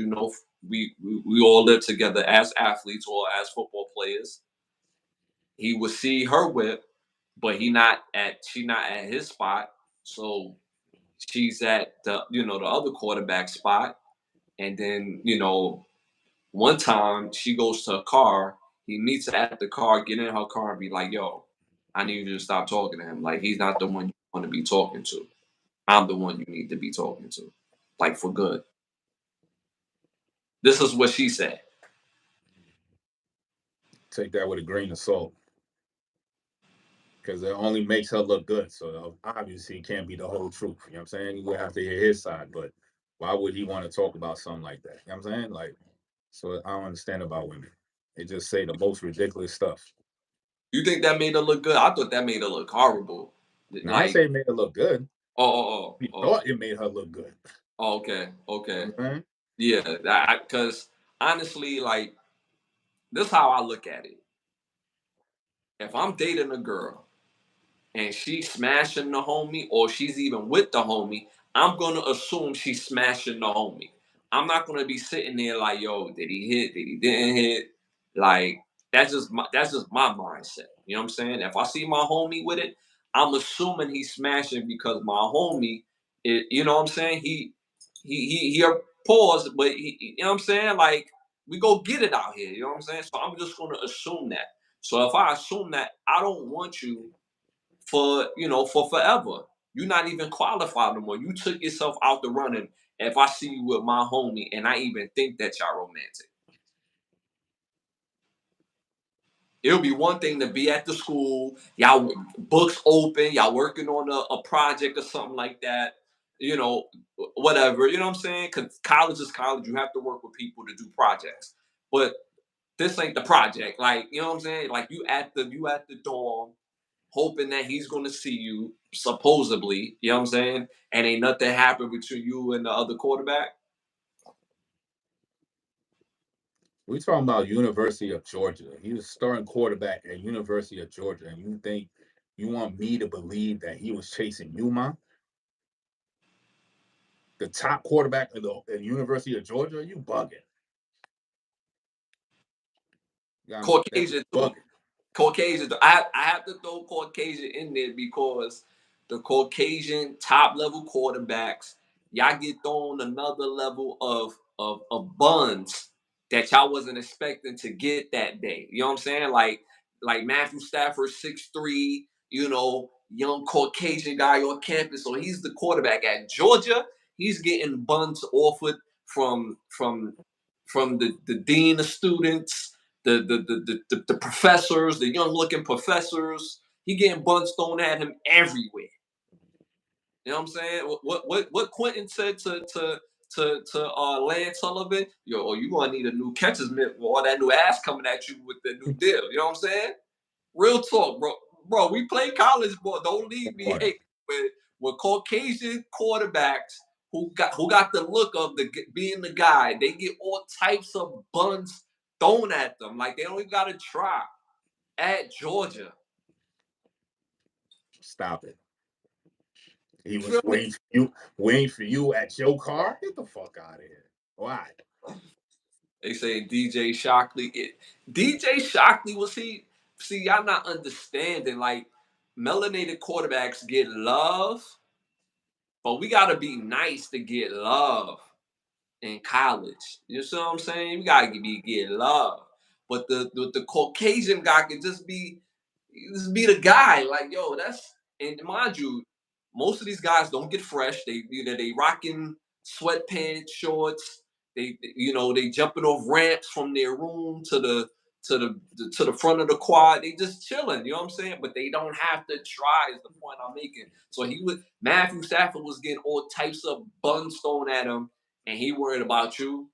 we all live together as athletes or as football players. He would see her whip, but she not at his spot. So she's at the other quarterback spot. And then, one time she goes to a car, he meets her at the car, get in her car and be like, yo, I need you to stop talking to him. Like he's not the one you want to be talking to. I'm the one you need to be talking to. Like for good. This is what she said. Take that with a grain of salt, because it only makes her look good. So obviously, it can't be the whole truth. You know what I'm saying? You would have to hear his side, but why would he want to talk about something like that? You know what I'm saying? Like, so I don't understand about women. They just say the most ridiculous stuff. You think that made her look good? I thought that made her look horrible. Now, I Like, say it made her look good. oh, oh, He oh, oh, thought it made her look good. oh okay, You okay. know what I'm saying? Yeah, because honestly, like, this is how I look at it. If I'm dating a girl and she's smashing the homie or she's even with the homie, I'm gonna assume she's smashing the homie. I'm not gonna be sitting there like, yo, did he hit? Did he didn't hit? Like that's just my mindset. You know what I'm saying? If I see my homie with it, I'm assuming he's smashing because my homie, you know what I'm saying? He pause, but you know what I'm saying? Like we go get it out here. You know what I'm saying? So I'm just gonna assume that. So if I assume that, I don't want you for forever. You're not even qualified no more. You took yourself out the running. If I see you with my homie and I even think that y'all romantic, it'll be one thing to be at the school, y'all books open, y'all working on a project or something like that, you know, whatever. You know what I'm saying? Because college is college. You have to work with people to do projects. But this ain't the project. Like, you know what I'm saying? Like you at the dorm, hoping that he's going to see you, supposedly, you know what I'm saying? And ain't nothing happened between you and the other quarterback. We talking about University of Georgia. He was starting quarterback at University of Georgia, and you think you want me to believe that he was chasing you, man? The top quarterback at the University of Georgia? You bugging? That's Caucasian, too. bugging. Caucasian. I have to throw Caucasian in there because the Caucasian top level quarterbacks, y'all get thrown another level of buns that y'all wasn't expecting to get that day. You know what I'm saying? Like Matthew Stafford, 6'3", young Caucasian guy on campus. So he's the quarterback at Georgia. He's getting buns offered from the dean of students, the professors, the young looking professors. He getting buns thrown at him everywhere. You know what I'm saying? What Quentin said to Lance Sullivan? Yo, you gonna need a new catcher's mitt with all that new ass coming at you with the new deal. You know what I'm saying? Real talk, bro. Bro, we play college ball. Don't leave me Boy, hate with Caucasian quarterbacks who got the look of being the guy. They get all types of buns thrown at them. Like they don't even gotta try at Georgia. stop it. He You feel was me? waiting for you at your car. Get the fuck out of here. Why? They say DJ Shockley. DJ Shockley was he? See, y'all not understanding. Like melanated quarterbacks get love, but we gotta be nice to get love in college. You see what I'm saying? We gotta get love. But the Caucasian guy can just be the guy. Like, yo, and mind you, most of these guys don't get fresh. They rocking sweatpants, shorts. They jumping off ramps from their room to the front of the quad. They just chilling, you know what I'm saying? But they don't have to try is the point I'm making. So Matthew Stafford was getting all types of buns thrown at him, and he worried about you.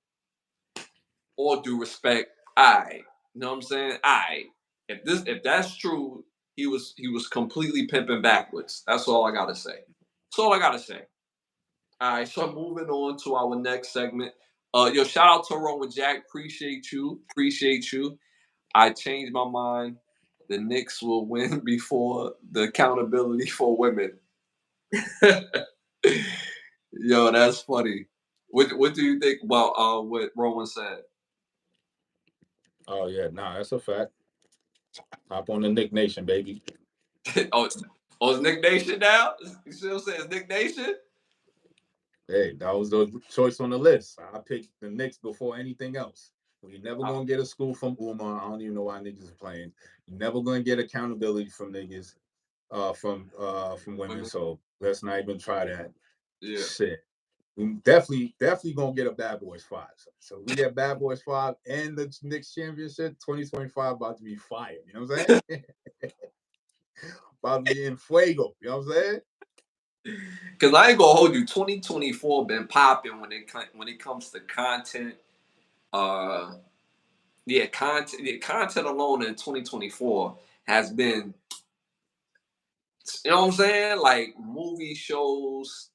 All due respect, you know what I'm saying? If that's true, he was completely pimping backwards. That's all I gotta say. That's all I gotta say. All right, so moving on to our next segment. Yo, shout out to Roman Jack. Appreciate you. Appreciate you. I changed my mind. The Knicks will win before the accountability for women. Yo, that's funny. What do you think about what Roman said? Oh yeah, nah, that's a fact. Hop on the Nick Nation, baby. oh, oh, is Nick Nation now? You still say it's Nick Nation? Hey, that was the choice on the list. I picked the Knicks before anything else. We never Uh, gonna get a school from Umar. I don't even know why niggas are playing. You never gonna get accountability from niggas, from women. women? So let's not even try that. Yeah. Shit. We definitely gonna get a Bad Boys 5. So we get Bad Boys 5 and the Knicks championship, 2025 about to be fire. You know what I'm saying? About to be in fuego. You know what I'm saying? Cause I ain't gonna hold you. 2024 been popping when it comes to content. Uh, yeah, content. Yeah, content alone in 2024 has been. You know what I'm saying? Like movie shows.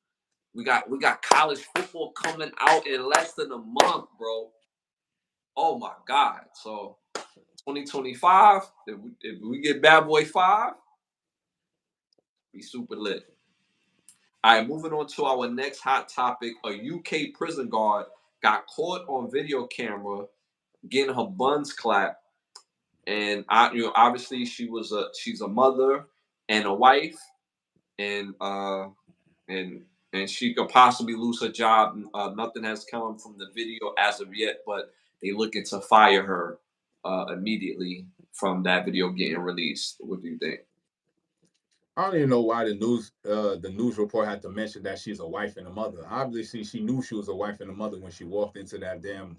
We got college football coming out in less than a month, bro. Oh my god! So 2025, if we get Bad Boy 5, be super lit. All right, moving on to our next hot topic. A UK prison guard got caught on video camera getting her buns clapped, and obviously she's a mother and a wife, and and and she could possibly lose her job. Nothing has come from the video as of yet, but they looking to fire her immediately from that video getting released. What do you think? I don't even know why the news report had to mention that she's a wife and a mother. Obviously, she knew she was a wife and a mother when she walked into that damn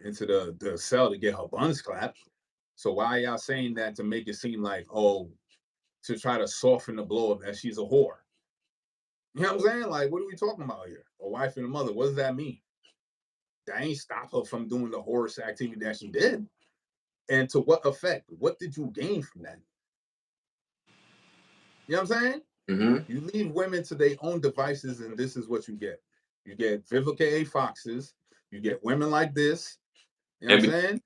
into the cell to get her buns clapped. So why are y'all saying that to make it seem like, oh, to try to soften the blow of that she's a whore? You know what I'm saying? Like, what are we talking about here? A wife and a mother. What does that mean? That ain't stop her from doing the horror activity that she did. And to what effect? What did you gain from that? You know what I'm saying? Mm-hmm. You leave women to their own devices, and this is what you get. You get Vivica A. Foxes. You get women like this. You know what I'm And saying?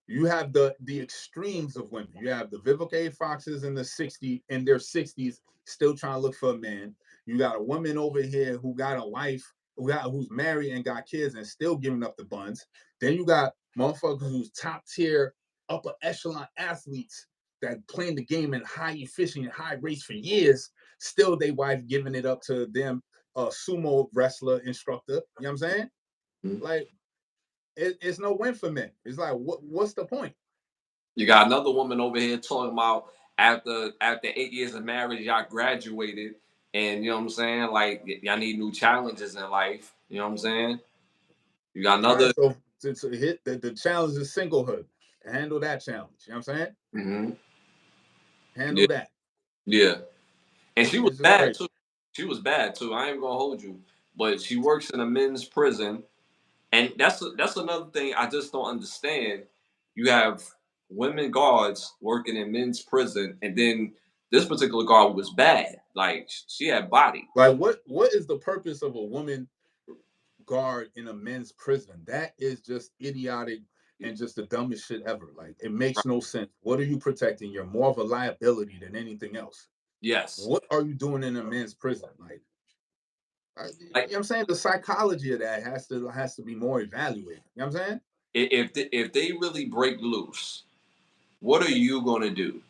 You have the extremes of women. You have the Vivica A. Foxes in their 60s, still trying to look for a man. You got a woman over here who got a wife, who's married and got kids and still giving up the buns. Then you got motherfuckers who's top tier, upper echelon athletes that playing the game in high efficient, high rates for years, still they wife giving it up to them, a sumo wrestler instructor. You know what I'm saying? Like it's no win for men. It's like what's the point? you got another woman over here talking about after 8 years of marriage, y'all graduated, and you know what I'm saying. Like y'all need new challenges in life. You know what I'm saying. You got All another. right, so to hit the challenge is singlehood. Handle that challenge. You know what I'm saying? Mm-hmm. Handle Yeah, that. yeah. And she was It's just bad crazy. too. She was bad too. I ain't gonna hold you, but she works in a men's prison, and that's another thing I just don't understand. You have women guards working in men's prison, and then this particular guard was bad. Like she had body. Like what is the purpose of a woman guard in a men's prison? That is just idiotic and just the dumbest shit ever. Like it makes Right. no sense. What are you protecting? You're more of a liability than anything else. Yes. What are you doing in a men's prison? Like you know Like what I'm saying? The psychology of that has to be more evaluated. You know what I'm saying? if they really break loose, what are you gonna do,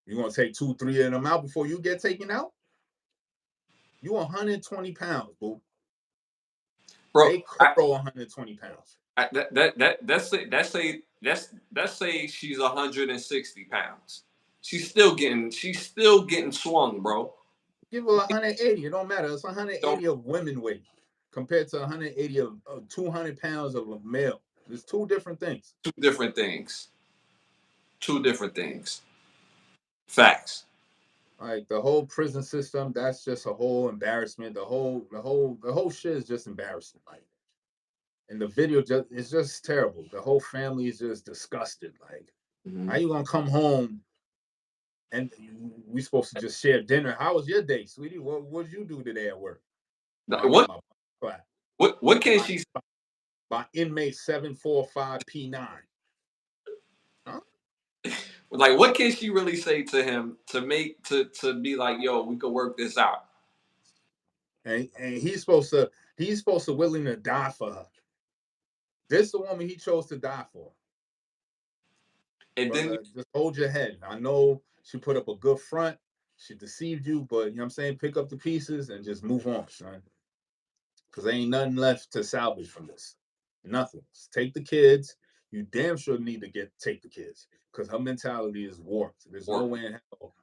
You're gonna take 2, 3 of them out before you get taken out? You 120 pounds, boo. bro? They curl 120 pounds. Let's say she's 160 pounds. She's still getting swung, bro. Give her 180. It don't matter. It's Don't 180 of women weight compared to 180 of 200 pounds of a male. There's two different things. two different things. Two different things. Facts. Like the whole prison system, that's just a whole embarrassment. The whole shit is just embarrassing. Like, and the video just it's just terrible. The whole family is just disgusted. Like, how Mhm. you gonna come home and we supposed to just share dinner? How was your day, sweetie? What did you do today at work? Oh, I got What my class. What can by, she by inmate 745P9. Huh? like? What can she really say to him to make to be like, yo, we could work this out? And he's supposed to willing to die for her. This is the woman he chose to die for. And then Brother, just hold your head. I know she put up a good front. She deceived you, but you know what I'm saying? Pick up the pieces and just move on, son. Because there ain't nothing left to salvage from this. Nothing. Just take the kids. You damn sure need to take the kids. Because her mentality is warped. There's no or way in hell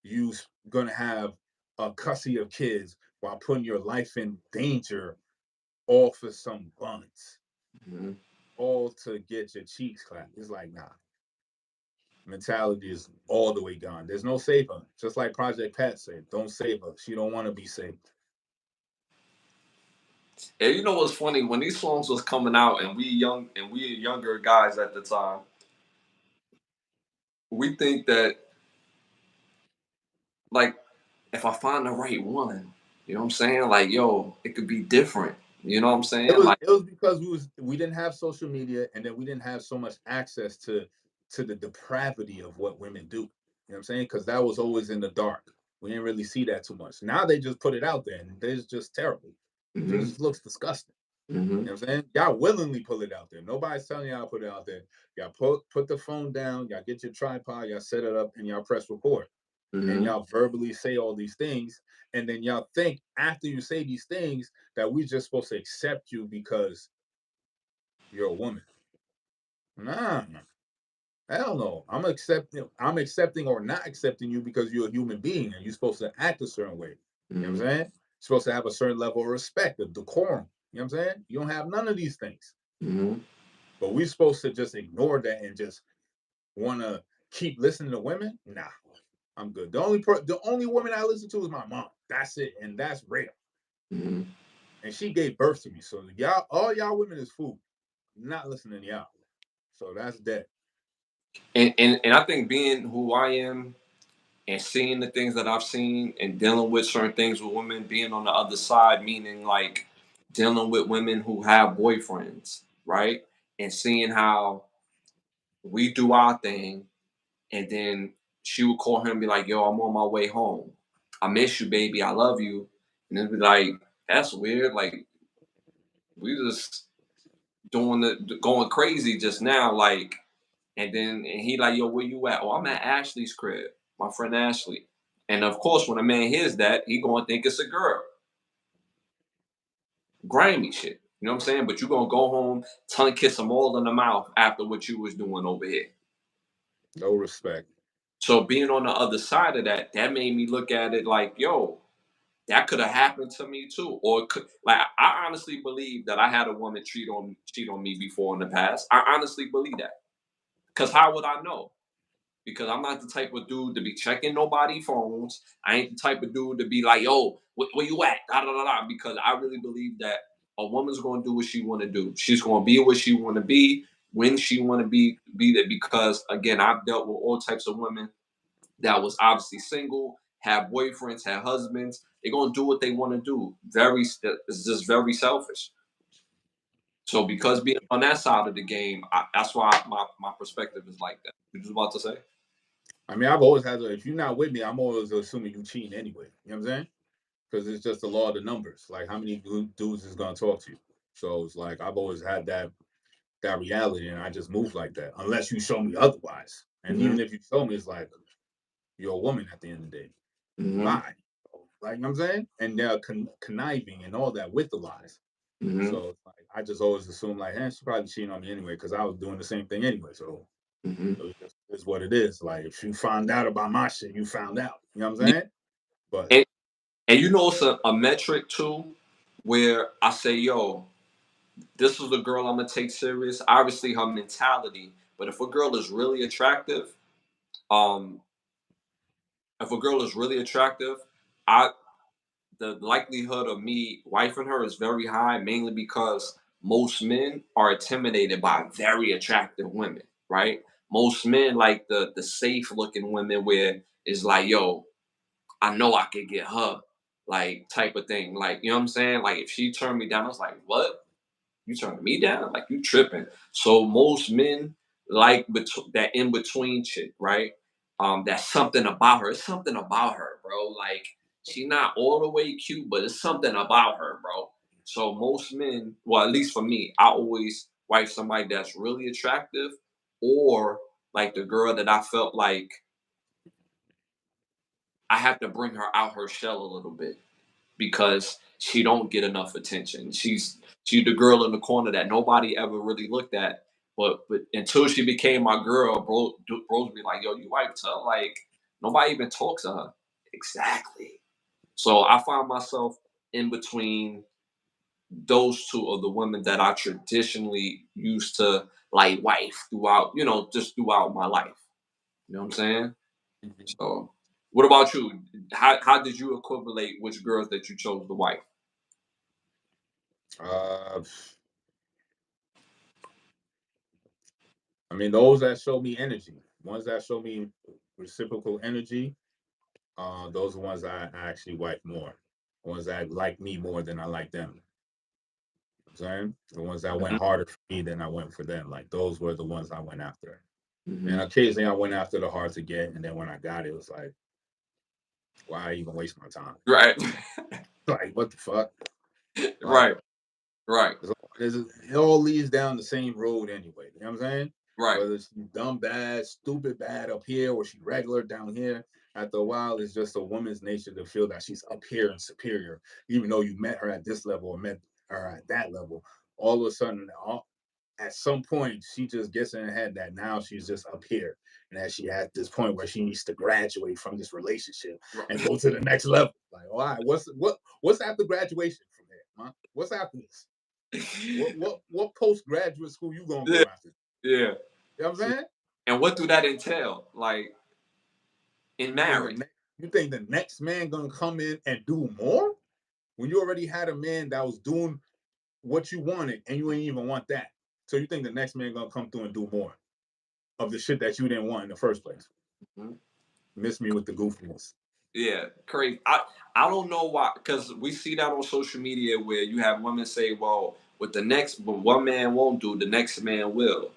you're gonna have a custody of kids while putting your life in danger all for some buns. Mhm. All to get your cheeks clapped. It's like, nah. Mentality is all the way gone. There's no save her. Just like Project Pat said, don't save her. She don't want to be saved. And you know what's funny? When these songs was coming out, and we younger guys at the time, we think that like if I find the right one, you know what I'm saying? Like, yo, it could be different. You know what I'm It saying? was Like, it was because we didn't have social media, and then we didn't have so much access to the depravity of what women do. You know what I'm saying? Because that was always in the dark. We didn't really see that too much. Now they just put it out there, and it's just terrible. It mm-hmm, just looks disgusting. mm-hmm, You know what I'm saying? Y'all willingly pull it out there. Nobody's telling y'all to put it out there. Y'all put the phone down, y'all get your tripod, y'all set it up, and y'all press record. And mm-hmm, y'all verbally say all these things. And then y'all think after you say these things that we just supposed to accept you because you're a woman. Nah, hell no. I'm accepting or not accepting you because you're a human being and you're supposed to act a certain way. You know what I'm saying? You're supposed to have a certain level of respect, of decorum. You know what I'm saying? You don't have none of these things. mm-hmm, But we're supposed to just ignore that and just want to keep listening to women? Nah, I'm good. The only woman I listen to is my mom. That's it, and that's rare. mm-hmm. And she gave birth to me. So y'all, all y'all women is food. I'm not listening to y'all. So that's that. And I think being who I am and seeing the things that I've seen and dealing with certain things with women, being on the other side, meaning like dealing with women who have boyfriends, right? And seeing how we do our thing, and then she would call him and be like, "Yo, I'm on my way home. I miss you, baby. I love you." And then be like, "That's weird. Like we just doing the going crazy just now, like." And he like, "Yo, where you at?" "Oh, I'm at Ashley's crib. My friend Ashley." And of course, when a man hears that, he gonna think it's a girl, grimy shit. You know what I'm saying? But you gonna go home, tongue kiss them all in the mouth after what you was doing over here. No respect. So being on the other side of that, that made me look at it like, yo, that could have happened to me too. Or it could, like I honestly believe that I had a woman cheat on me before in the past. I honestly believe that. Cause how would I know? Because I'm not the type of dude to be checking nobody phones. I ain't the type of dude to be like, yo, where you at? Da, da, da, da. Because I really believe that a woman's gonna do what she wanna do. She's gonna be what she wanna be when she wanna be there. Because again, I've dealt with all types of women that was obviously single, have boyfriends, have husbands. They're gonna do what they want to do. It's just very selfish. So because being on that side of the game, that's why my perspective is like that. You was about to say? I mean, I've always had to, if you're not with me, I'm always assuming you cheating anyway. You know what I'm saying? Because it's just the law of the numbers. Like how many dudes is gonna talk to you? So it's like I've always had that reality, and I just move like that. Unless you show me otherwise. And Mm-hmm. even if you show me, it's like you're a woman at the end of the day. Mm-hmm. Lie. Like you know what I'm saying? And they're conniving and all that with the lies. Mm-hmm. So like, I just always assume like, she probably cheating on me anyway because I was doing the same thing anyway. So Mm-hmm. it just is what it is. Like if you found out about my shit, you found out. You know what I'm Yeah. saying? But And you know it's a metric too, where I say, yo, this is the girl I'm gonna take serious. Obviously her mentality, but if a girl is really attractive, um, if a girl is really attractive, I the likelihood of me wifing her is very high, mainly because most men are intimidated by very attractive women, right? Most men like the safe looking women where it's like, yo, I know I could get her. like type of thing. Like, you know what I'm saying? Like if she turned me down, I was like, what? You turning me down? Like you tripping. So most men like that in between chick, right? That's something about her. It's something about her, bro. Like she not all the way cute, but it's something about her, bro. So most men, well, at least for me, I always wife somebody that's really attractive, or like the girl that I felt like I have to bring her out her shell a little bit because she don't get enough attention. She's the girl in the corner that nobody ever really looked at. But until she became my girl, bros be like, yo, you wiped her? Like nobody even talks to her. Exactly. So I find myself in between those two of the women that I traditionally used to like wife throughout, just throughout my life. You know what I'm saying? Mhm. So what about you? How did you equivalate which girls that you chose to wife? Uh, I mean, those that show me energy, ones that show me reciprocal energy, those are ones I actually like more. Ones that like me more than I like them. I'm saying the ones that went Mhm, harder for me than I went for them. Like those were the ones I went after. And mhm. occasionally I went after the hard to get, and then when I got it, it was like, why even waste my time? Right. Like what the fuck? Like Right. Right. it all leads down the same road anyway. You know what I'm saying? Right. Whether it's dumb bad, stupid bad up here, or she regular down here. After a while, it's just a woman's nature to feel that she's up here and superior, even though you met her at this level or met her at that level. All of a sudden, at some point, she just gets in her head that now she's just up here, and that she at this point where she needs to graduate from this relationship and Right. go to the next level. Like, all right, what's after graduation from here, huh? What's after this? What postgraduate school you gonna Yeah. go after? Yeah. You know what I'm saying? And what do that entail? Like in You think marriage? the next man gonna come in and do more when you already had a man that was doing what you wanted and you ain't even want that? So you think the next man gonna come through and do more of the shit that you didn't want in the first place? Mhm. Miss me with the goofiness. Yeah, crazy. I don't know why, because we see that on social media where you have women say, "Well, with the next, but one man won't do, the next man will."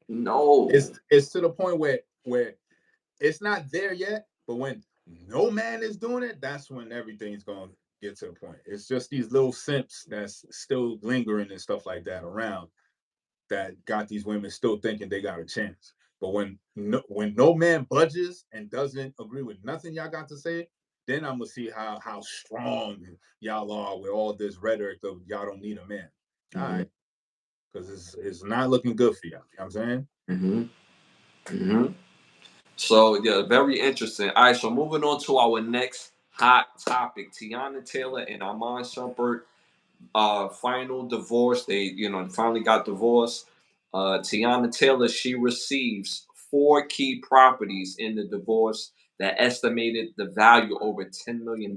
No. It's to the point where it's not there yet, but when no man is doing it, that's when everything's gonna get to the point. It's just these little simps that's still lingering and stuff like that around that got these women still thinking they got a chance. But when no man budges and doesn't agree with nothing y'all got to say, then I'm gonna see how strong y'all are with all this rhetoric of y'all don't need a man. All Hmm. right, because it's not looking good for y'all. You know what I'm saying? Hmm. Hmm. So yeah, very interesting. All right, so moving on to our next hot topic: Tiana Taylor and Armand Shumpert final divorce. They, finally got divorced. Tiana Taylor, she receives four key properties in the divorce that estimated the value over $10 million.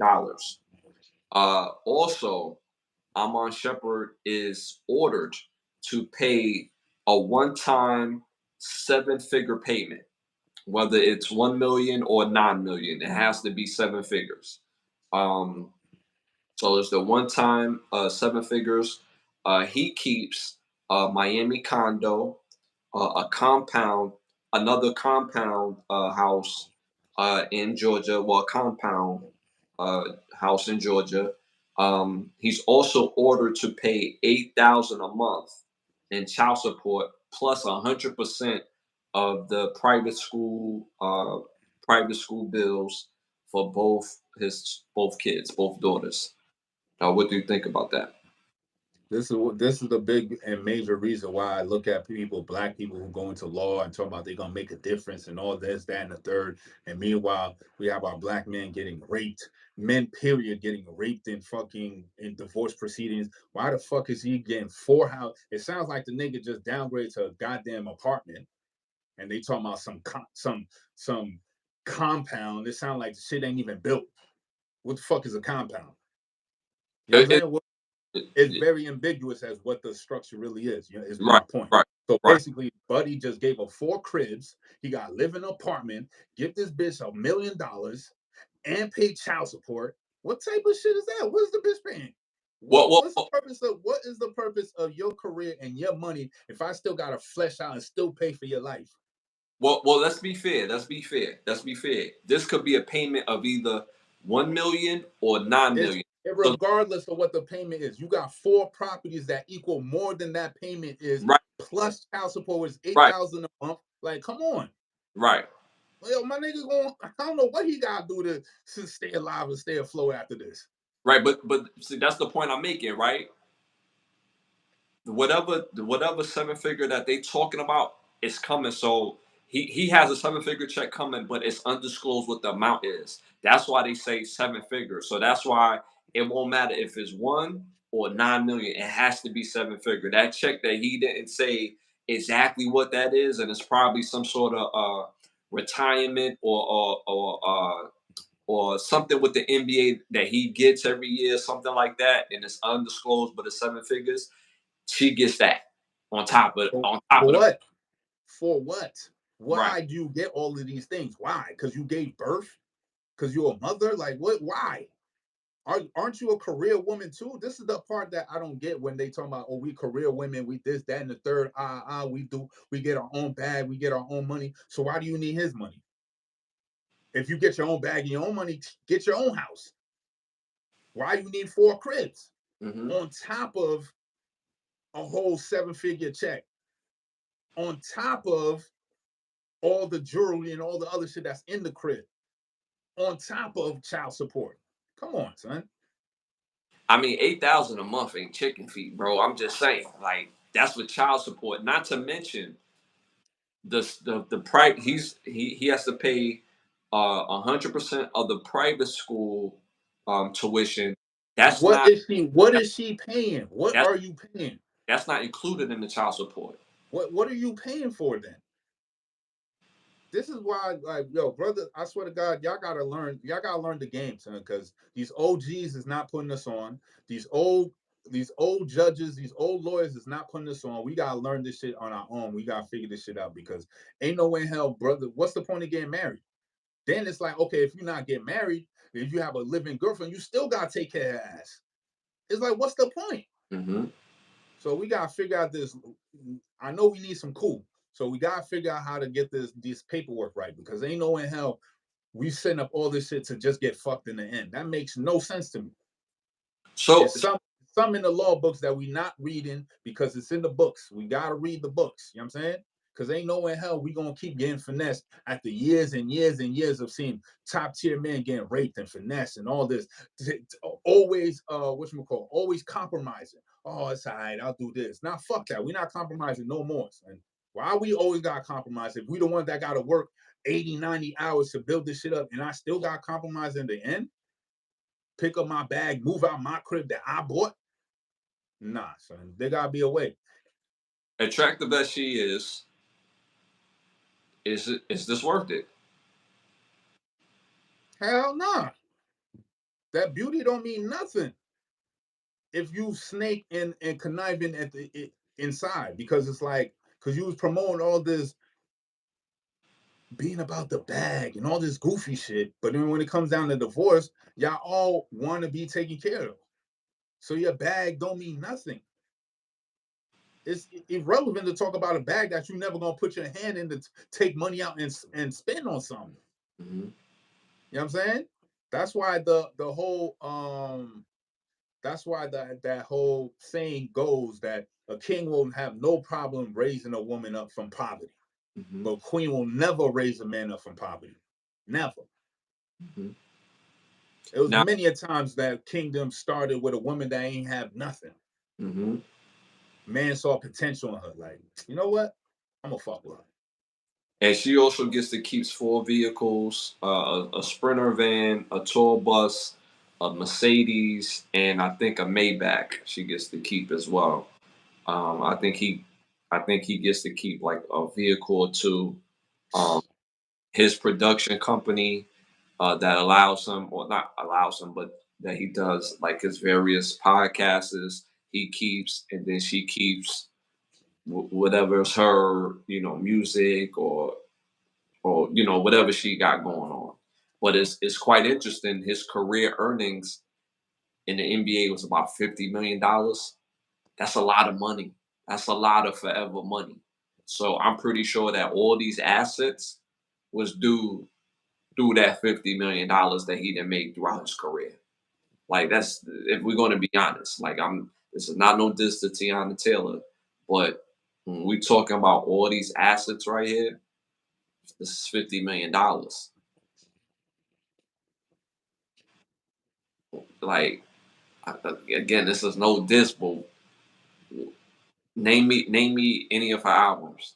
Also, Amon Shepard is ordered to pay a one-time seven-figure payment, whether it's 1 million or 9 million. It has to be seven figures. Um, so it's the one time seven figures. He keeps a Miami condo, a compound, another compound house in Georgia, well, compound uh, house in Georgia. He's also ordered to pay 8,000 a month in child support plus 100% of the private school bills for both kids, both daughters. What do you think about that? This is the big and major reason why I look at people, black people who go into law and talk about they're gonna make a difference and all this, that, and the third. And meanwhile, we have our black men getting raped, men period getting raped in fucking in divorce proceedings. Why the fuck is he getting four house? It sounds like the nigga just downgraded to a goddamn apartment, and they talking about some compound. It sounds like the shit ain't even built. What the fuck is a compound? You know what I'm It, saying? It's it, very ambiguous as what the structure really is. You know, is my right, point. right, So right. basically, Buddy just gave her four cribs. He got to live in an apartment, give this bitch $1 million, and pay child support. What type of shit is that? What is the bitch paying? Well, well, What's the purpose of what is the purpose of your career and your money if I still gotta flesh out and still pay for your life? well, let's be fair. Let's be fair. Let's be fair. This could be a payment of either 1 million or nine It's million. So regardless of what the payment is. You got four properties that equal more than that payment is, right, plus child support is eight right, thousand a month. Like, come on. right, Yo, my nigga going, I don't know what he gotta do to stay alive and stay afloat after this. right. But see, that's the point I'm making, right? Whatever seven figure that they talking about is coming. So he has a seven figure check coming, but it's undisclosed what the amount is. That's why they say seven figures. So that's why it won't matter if it's 1 or 9 million. It has to be seven figure. That check that he didn't say exactly what that is, and it's probably some sort of retirement or something with the NBA that he gets every year, something like that, and it's undisclosed, but it's seven figures. She gets that For, on top for of the what? For what? right. Why do you get all of these things? Why? Because you gave birth? Because you're a mother? Like, what? Why? Aren't you a career woman too? This is the part that I don't get when they talk about, oh, we career women, we this, that, and the third. We get our own bag, we get our own money. So why do you need his money? If you get your own bag and your own money, get your own house. Why you need four cribs Hmm. on top of a whole seven-figure check? On top of all the jewelry and all the other shit that's in the crib? On top of child support? Come on, son. I mean, 8,000 a month ain't chicken feet, bro. I'm just saying, like that's with child support. Not to mention the price. He has to pay 100% of the private school tuition. That's What not is she? What is she paying? What that's are you paying? that's not included in the child support. What are you paying for then? This is why, like, yo, brother, I swear to God, y'all gotta learn the game, son, because these OGs is not putting us on. These old, these old judges, these old lawyers is not putting us on. We gotta learn this shit on our own. We gotta figure this shit out because ain't no way in hell, brother. What's the point of getting married? Then it's like, okay, if you're not getting married, if you have a living girlfriend, you still gotta take care of her ass. It's like, what's the point? Hmm. So we gotta figure out this. I know we need some cool. So we gotta figure out how to get this paperwork right because ain't no in hell we setting up all this shit to just get fucked in the end. That makes no sense to me. So It's some in the law books that we not reading because it's in the books. We gotta read the books. You know what I'm saying? Because ain't no in hell we gonna keep getting finessed after years and years and years of seeing top tier men getting raped and finessed and all this. Always what you call always compromising. Oh, it's all right, I'll do this. Now fuck that. We're not compromising no more. And why we always gotta compromise if we the ones that gotta work 80, 90 hours to build this shit up and I still got compromise in the end? Pick up my bag, move out my crib that I bought? Nah, son. There gotta be a way. attractive as she is this worth it? Hell nah. That beauty don't mean nothing if you snake and conniving at inside because it's like because you was promoting all this being about the bag and all this goofy shit, but then when it comes down to divorce, y'all all want to be taken care of. So your bag don't mean nothing. It's irrelevant to talk about a bag that you never gonna put your hand in to take money out and spend on something. Hmm. You know what I'm saying? That's why the whole that's why that whole saying goes that a king will have no problem raising a woman up from poverty, Hmm. but a queen will never raise a man up from poverty. Never. Hmm. It was Now, many a times that kingdom started with a woman that ain't have nothing. hmm, Man saw potential in her, like, you know what? I'm gonna fuck with her. and she also gets to keep four vehicles: a Sprinter van, a tour bus, a Mercedes, and I think a Maybach. She gets to keep as well. Um, I think he, I think he gets to keep like a vehicle or two. Um, his production company that allows him, or not allows him, but that he does like his various podcasts. He keeps, and then she keeps whatever's her, music or whatever she got going on. But it's quite interesting. His career earnings in the NBA was about $50 million. That's a lot of money. That's a lot of forever money. So I'm pretty sure that all these assets was due through that $50 million that he didn't make throughout his career. Like that's if we're going to be honest. Like this is not no diss to Tiana Taylor, but when we talking about all these assets right here, this is $50 million. Like again, this is no diss, but name me any of her albums.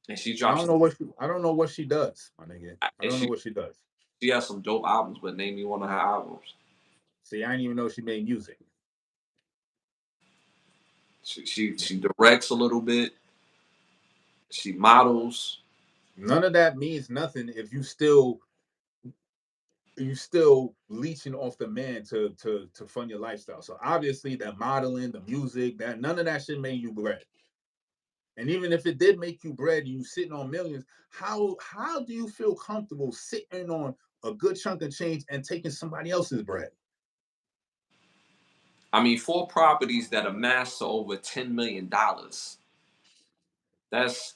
And she I drops don't some. know what I don't know what she does, my nigga. I And don't know she what she does. she has some dope albums, but name me one of her albums. See, I didn't even know she made music. She directs a little bit. She models. None of that means nothing if you still leeching off the man to fund your lifestyle. So obviously that modeling, the music, that none of that shit made you bread. And even if it did make you bread and you sitting on millions, how do you feel comfortable sitting on a good chunk of change and taking somebody else's bread? I mean, 4 properties that amass to over $10 million. That's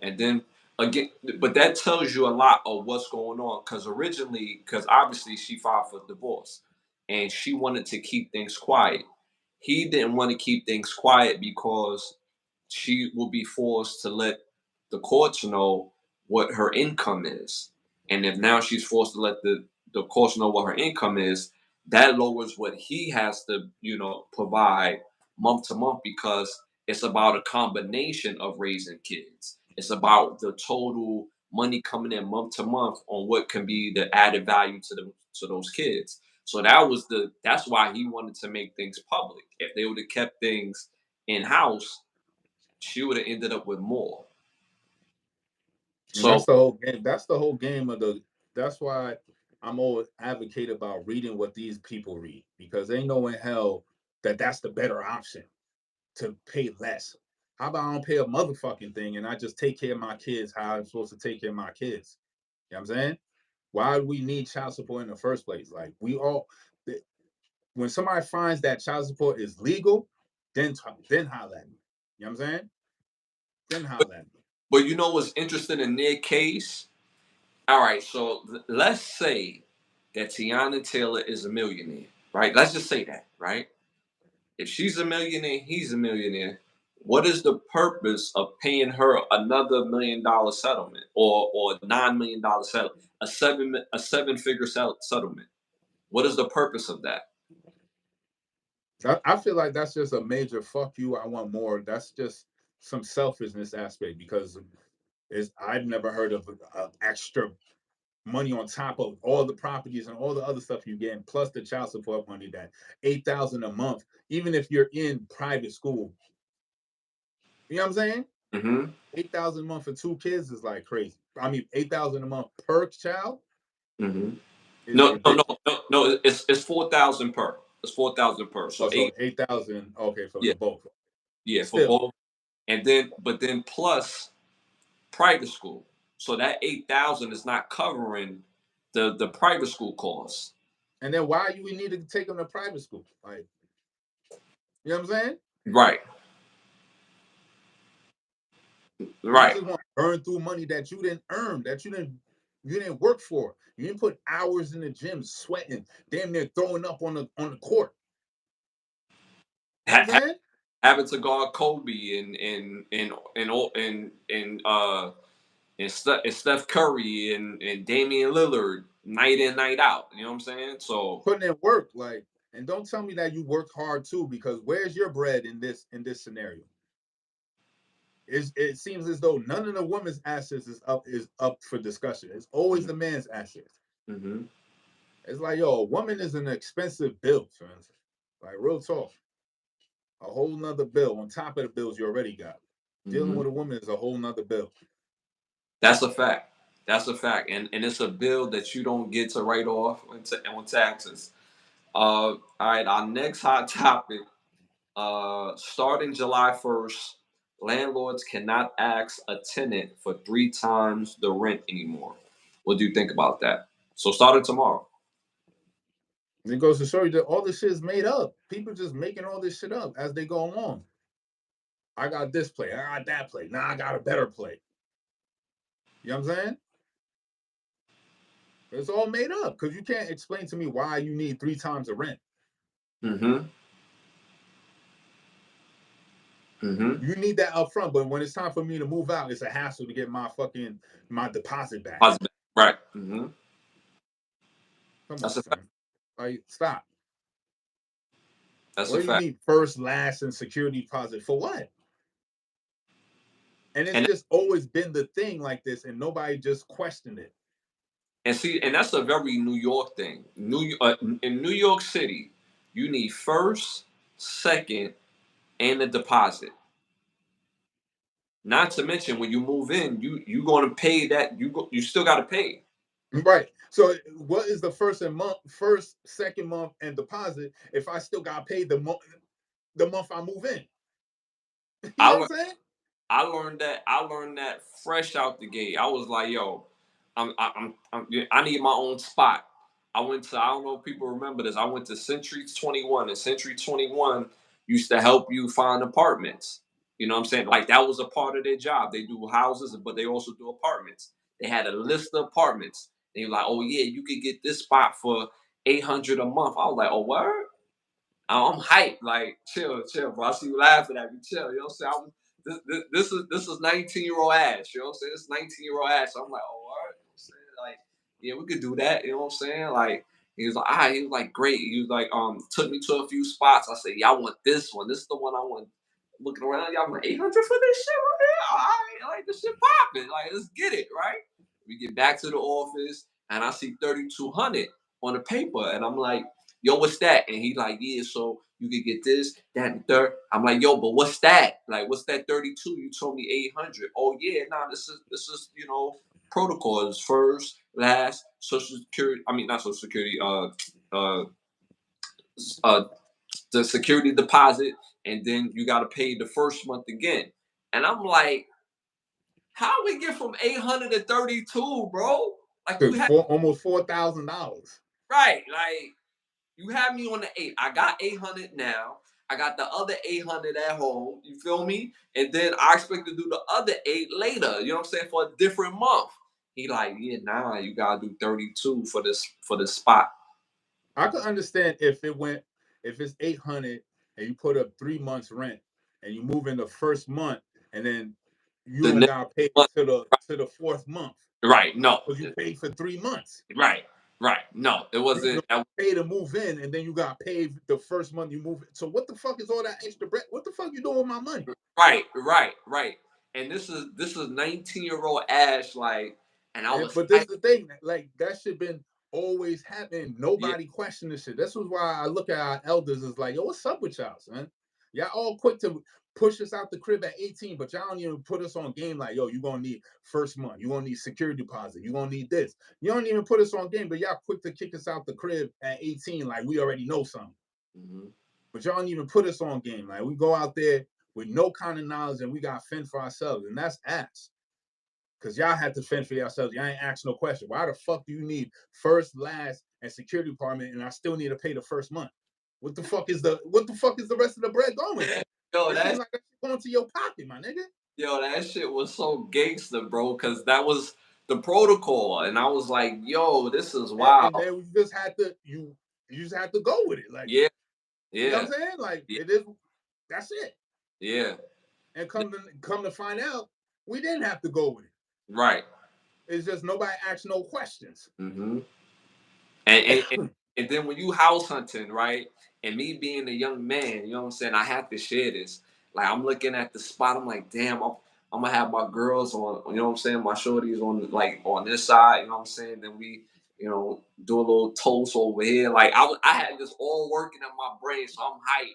and then again, but that tells you a lot of what's going on. Because obviously she filed for divorce, and she wanted to keep things quiet. He didn't want to keep things quiet because she will be forced to let the courts know what her income is. And if now she's forced to let the courts know what her income is, that lowers what he has to, provide month to month, because it's about a combination of raising kids. It's about the total money coming in month to month on what can be the added value to those kids. So that's why he wanted to make things public. If they would have kept things in house, she would have ended up with more. And So, that's the whole game. That's the whole game of the. That's why I'm always advocate about reading what these people read, because they know in hell that that's the better option to pay less. How about I don't pay a motherfucking thing and I just take care of my kids how I'm supposed to take care of my kids? You know what I'm saying? Why do we need child support in the first place? Like when somebody finds that child support is legal, then holler at me. You know what I'm saying? Then but, holler at me. but you know what's interesting in their case? All right, so let's say that Tiana Taylor is a millionaire, right? Let's just say that, right? If she's a millionaire, he's a millionaire. What is the purpose of paying her another $1 million settlement, or $9 million settlement, a seven figure settlement? What is the purpose of that? I feel like that's just a major fuck you. I want more. That's just some selfishness aspect, because I've never heard of extra money on top of all the properties and all the other stuff you get, plus the child support money, that 8,000 a month, even if you're in private school. You know what I'm saying? Hmm. 8,000 a month for 2 kids is like crazy. I mean, 8,000 a month per child Hmm. is No, no, no, ridiculous. no, no. It's 4,000 per. It's 4,000 per. So Oh, so eight. 8,000. Okay, for Yeah, the both. yeah, for Still, both. But then plus private school. So that 8,000 is not covering the private school costs. and then why you need to take them to private school? Like, you know what I'm saying? Right, You right. just want to burn through money that you didn't earn, that you didn't work for. You didn't put hours in the gym, sweating, damn near throwing up on the court. You know Ha- what I'm ha- saying? Having to guard Kobe and Steph Curry and Damian Lillard night in night out. You know what I'm saying? So Putting in work, like, and don't tell me that you worked hard too, because where's your bread in this scenario? It seems as though none of the women's assets is up for discussion. It's always mhm, the man's assets. mhm, It's like, yo, a woman is an expensive bill, friends. Like, real talk. A whole nother bill on top of the bills you already got. Dealing mhm. with a woman is a whole nother bill. That's a fact. That's a fact, and it's a bill that you don't get to write off on taxes. All right, our next hot topic. Starting July 1st, landlords cannot ask a tenant for 3 times the rent anymore. What do you think about that? So starting tomorrow. It goes to show you that all this shit is made up. People just making all this shit up as they go along. I got this play. I got that play. Now I got a better play. You know what I'm saying? It's all made up because you can't explain to me why you need 3 times the rent. Mm-hmm. Mm-hmm. You need that up front, but when it's time for me to move out, it's a hassle to get my deposit back. Positive. Right. Mm-hmm. Come That's on, a fact. son. Like, stop. That's What a do you fact. need first, last, and security deposit for what? And it's And just always been the thing like this, and nobody just questioned it. see, and that's a very New York thing. In New York City, you need first, second, and a deposit. Not to mention when you move in, you going to pay that. You still got to pay. Right. So what is the first, second month, and deposit if I still got paid the month I move in? You I know what learned I'm saying? I learned that fresh out the gate. I was like, yo, I need my own spot. I don't know if people remember this. I went to Century 21, and Century 21 used to help you find apartments. You know what I'm saying? Like that was a part of their job. They do houses, but they also do apartments. They had a list of apartments. They were like, oh yeah, you could get this spot for 800 a month. I was like, oh word? I'm hyped. Like, chill, bro. I see you laughing at me. Chill. You know what I'm saying? This is 19-year-old Ash. You know what I'm saying? This is 19-year-old Ash. So I'm like, oh, all right. You know what I'm saying? Like, yeah, we could do that. You know what I'm saying? Like, he was like, all right. He was like, great. He was like, took me to a few spots. I said, yeah, I want this one. This is the one I want. Looking around, y'all want 800 for this shit right here? All right, like this shit popping. Like, let's get it, right? We get back to the office and I see 3,200 on the paper, and I'm like, yo, what's that? And he like, yeah, so you could get this, that, and third. I'm like, yo, but what's that? Like, what's that 32? You told me 800. Oh yeah, nah, this is protocols first, last, social security. I mean, not social security. Uh, uh, the security deposit, and then you got to pay the first month again. And I'm like, how we get from 800 to 32, bro? Like you had Almost $4,000. right, like you have me on the 8. I got 800 now. I got the other 800 at home. You feel me? And then I expect to do the other 8 later. You know what I'm saying? For a different month. He like, yeah, nah, you gotta do 32 for this spot. I could understand if it's 800 and you put up 3 months rent and you move in the first month and then you The don't next got paid month, to the fourth month right? No, because you paid for 3 months. right, right. No, it You wasn't. don't pay to move in and then you got paid the first month you move in. So what the fuck is all that extra bread? What the fuck you doing with my money? Right. And this is 19-year-old Ash, like, and I was But this hyped. is the thing, like that shit been always happening. Yeah. Nobody questioned this shit. This was why I look at our elders as like, yo, what's up with y'all, son? Y'all all quick to push us out the crib at 18, but y'all don't even put us on game like, yo, you gonna need first month, you gonna need security deposit, you gonna need this. You don't even put us on game, but y'all quick to kick us out the crib at 18, like we already know something. Mm-hmm. But y'all don't even put us on game. Like we go out there with no kind of knowledge and we got to fend for ourselves, and that's ass. Because y'all had to fend for yourselves. Y'all ain't asked no question. Why the fuck do you need first, last, and security department, and I still need to pay the first month? What the fuck is the rest of the bread going to? Yo, It seems like that's going to your pocket, my nigga. that shit was so gangster, bro, because that was the protocol, and I was like, yo, this is And wild. then you just had to go with it. Like, Yeah, you know yeah, what I'm saying? Like yeah, it is that's it. yeah. And come to find out, we didn't have to go with it. Right. It's just nobody asked no questions. Mm-hmm. And then when you house hunting, right? And me being a young man, you know what I'm saying? I have to share this. Like I'm looking at the spot, I'm like, damn, I'm gonna have my girls on, you know what I'm saying? My shorties on like on this side, you know what I'm saying? Then we, do a little toast over here. Like I had this all working in my brain, so I'm hyped.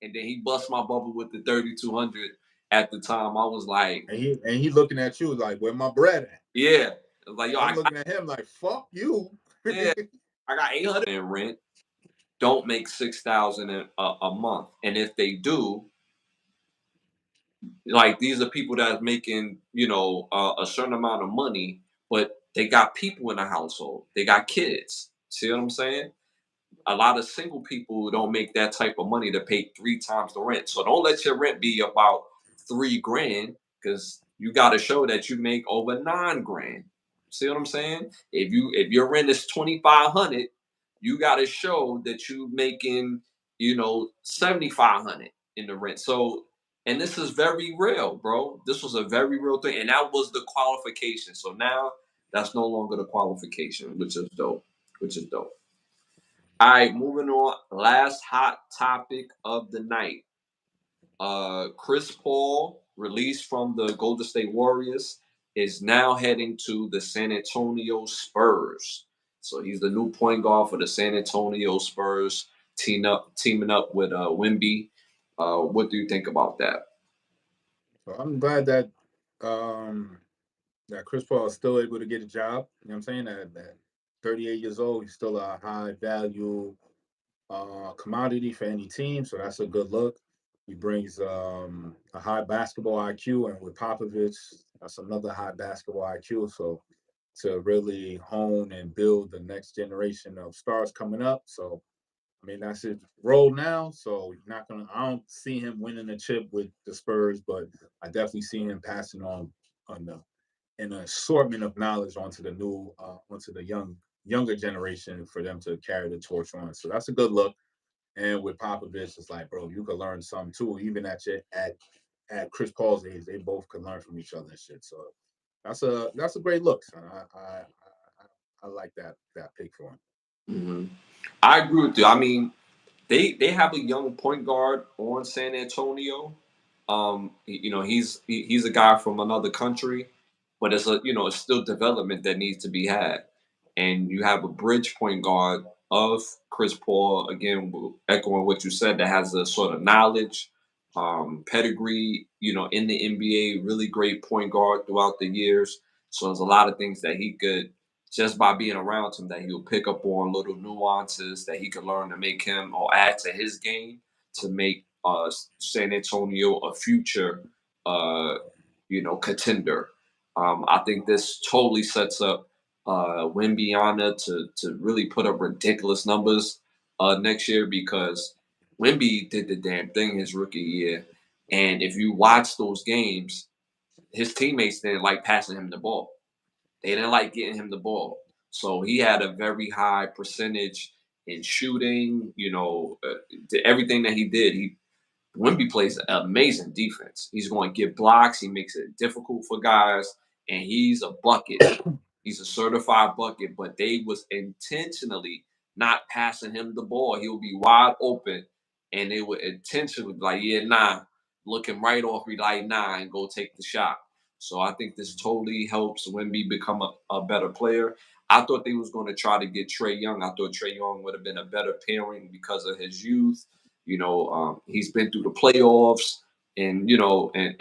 And then he bust my bubble with the 3,200 at the time. I was like, And he looking at you like, where my bread at? yeah. I was like, yo, And I'm looking at him like, fuck you. yeah, I got 800 in rent. Don't make 6,000 a month, and if they do, like these are people that's making a certain amount of money, but they got people in the household. They got kids. See what I'm saying? A lot of single people don't make that type of money to pay 3 times the rent. So don't let your rent be about 3 grand, because you got to show that you make over 9 grand. See what I'm saying? If your rent is 2,500, you got to show that you making 7,500 in the rent. So, and this is very real, bro. This was a very real thing, and that was the qualification. So now that's no longer the qualification, which is dope. Which is dope. All right, moving on. Last hot topic of the night. Chris Paul, released from the Golden State Warriors, is now heading to the San Antonio Spurs. So he's the new point guard for the San Antonio Spurs, teaming up with Wimby. What do you think about that? So I'm glad that um that Chris Paul is still able to get a job. You know what I'm saying? That 38 years old, he's still a high value commodity for any team. So that's a good look. He brings a high basketball IQ, and with Popovich, that's another high basketball IQ. So to really hone and build the next generation of stars coming up. So I mean, that's his role now. So he's not gonna. I don't see him winning a chip with the Spurs, but I definitely see him passing on the an assortment of knowledge onto the onto the younger generation for them to carry the torch on. So that's a good look. And with Popovich, it's like, bro, you could learn something too. Even at Chris Paul's age, they both could learn from each other and shit. So that's a great look, son. I like that pick for him. Hmm. I agree with you. I mean, they have a young point guard on San Antonio. He's a guy from another country, but it's still development that needs to be had. And you have a bridge point guard of Chris Paul, again, echoing what you said, that has a sort of knowledge, pedigree, in the NBA, really great point guard throughout the years. So there's a lot of things that he could, just by being around him, that he'll pick up on, little nuances that he can learn to make him or add to his game to make San Antonio a future, contender. I think this totally sets up Wimbyana to really put up ridiculous numbers next year, because Wimby did the damn thing his rookie year, and if you watch those games, his teammates didn't like passing him the ball. They didn't like getting him the ball. So he had a very high percentage in shooting. Everything that he did, Wimby plays amazing defense. He's going to get blocks. He makes it difficult for guys, and he's a bucket. He's a certified bucket. But they was intentionally not passing him the ball. He'll be wide open, and they would intentionally be like, yeah, nah, looking right off, be like, nah, and go take the shot. So I think this totally helps Wimby become a better player. I thought they was going to try to get Trey Young. I thought Trey Young would have been a better pairing because of his youth. He's been through the playoffs, and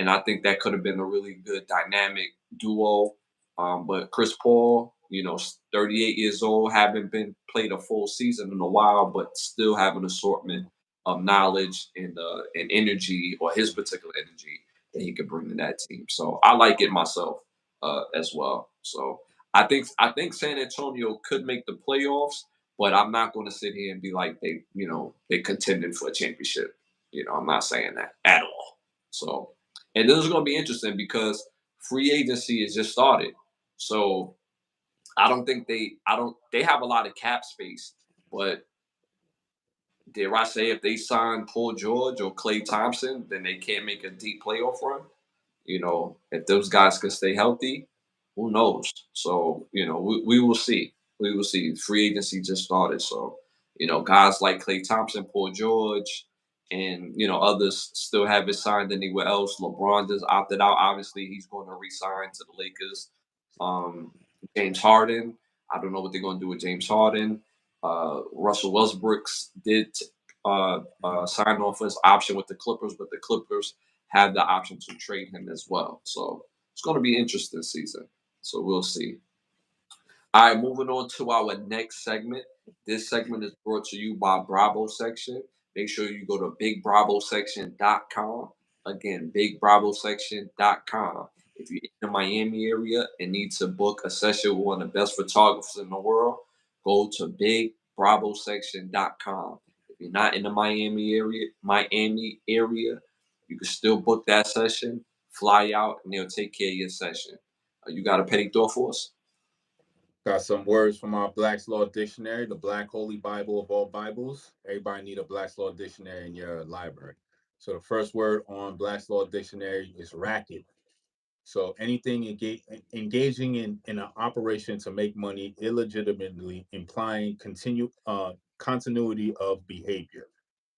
I think that could have been a really good dynamic duo. But Chris Paul, 38 years old, haven't been played a full season in a while, but still have an assortment of knowledge and energy, or his particular energy, that he could bring to that team. So I like it myself as well. So I think San Antonio could make the playoffs, but I'm not going to sit here and be like they contending for a championship. I'm not saying that at all. So, and this is going to be interesting because free agency has just started. So I don't, they have a lot of cap space, but dare I say, if they sign Paul George or Clay Thompson, then they can't make a deep playoff run. If those guys can stay healthy, who knows? So, we will see. We will see. Free agency just started. So, guys like Clay Thompson, Paul George, and, others still haven't signed anywhere else. LeBron just opted out. Obviously, he's going to resign to the Lakers. Um, James Harden, I don't know what they're going to do with James Harden. Russell Westbrook's did sign off his option with the Clippers, but the Clippers have the option to trade him as well. So it's going to be an interesting season. So we'll see. All right, moving on to our next segment. This segment is brought to you by Bravo Section. Make sure you go to bigbravosection.com. Again, bigbravosection.com. If you're in the Miami area and need to book a session with one of the best photographers in the world, go to bigbravosection.com. If you're not in the Miami area, you can still book that session, fly out, and they'll take care of your session. You got a petty thought for us? Got some words from our Black's Law Dictionary, the Black Holy Bible of all Bibles. Everybody need a Black's Law Dictionary in your library. So the first word on Black's Law Dictionary is racket. So anything engaging in an operation to make money illegitimately, implying continuity of behavior.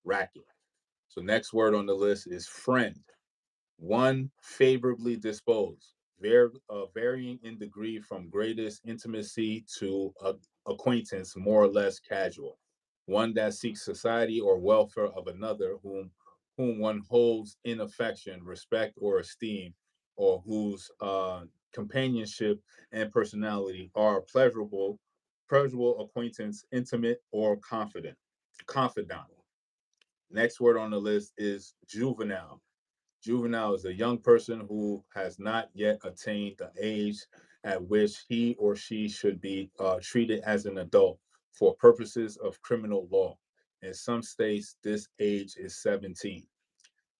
Racket. So next word on the list is friend. One, favorably disposed, varying in degree from greatest intimacy to acquaintance, more or less casual. One that seeks society or welfare of another, whom one holds in affection, respect, or esteem, or whose companionship and personality are pleasurable acquaintance, intimate, or confidant. Next word on the list is juvenile. Juvenile is a young person who has not yet attained the age at which he or she should be treated as an adult for purposes of criminal law. In some states, this age is 17.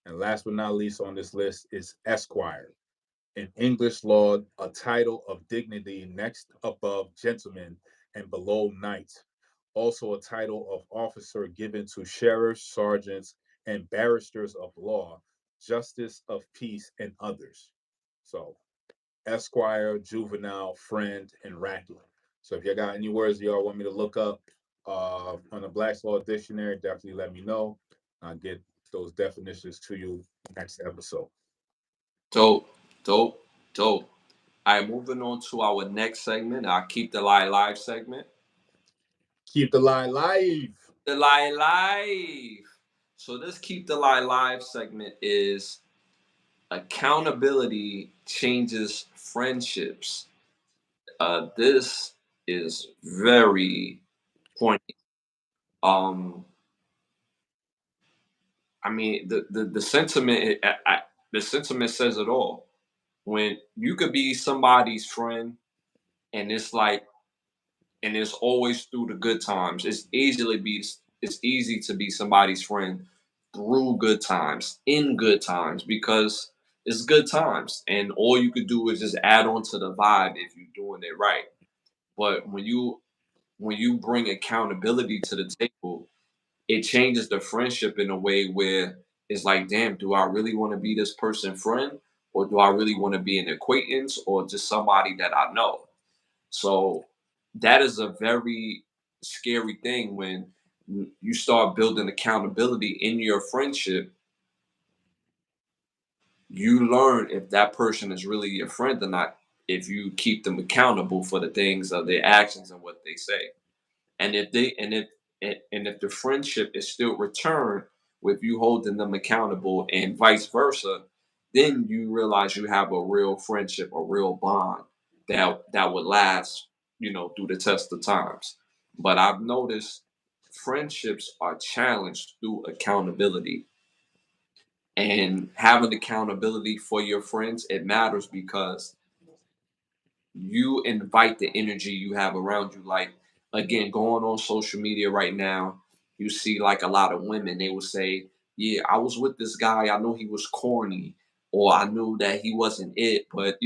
And last but not least on this list is esquire. In English law, a title of dignity next above gentlemen and below knight. Also, a title of officer given to sheriffs, sergeants, and barristers of law, justice of peace, and others. So, esquire, juvenile, friend, and racket. So, if you got any words y'all want me to look up on the Black's Law Dictionary, definitely let me know. I'll get those definitions to you next episode. Dope, dope, dope. All right, moving on to our next segment, our Keep the Lie Live segment. Keep the lie live. The Lie Live. So this Keep the Lie Live segment is accountability changes friendships. This is very poignant. Um, I mean, the sentiment, the sentiment says it all. When you could be somebody's friend, and it's like, and it's always through the good times. It's easy to be somebody's friend through good times, in good times, because it's good times, and all you could do is just add on to the vibe if you're doing it right. But when you bring accountability to the table, it changes the friendship in a way where it's like, damn, do I really want to be this person friend, or do I really want to be an acquaintance, or just somebody that I know? So that is a very scary thing when you start building accountability in your friendship. You learn if that person is really your friend or not, if you keep them accountable for the things of their actions and what they say. And if the friendship is still returned with you holding them accountable and vice versa, then you realize you have a real friendship, a real bond that would last, through the test of times. But I've noticed friendships are challenged through accountability. And having accountability for your friends, it matters because you invite the energy you have around you. Like, again, going on social media right now, you see like a lot of women, they will say, yeah, I was with this guy, I knew he was corny, or I knew that he wasn't it, but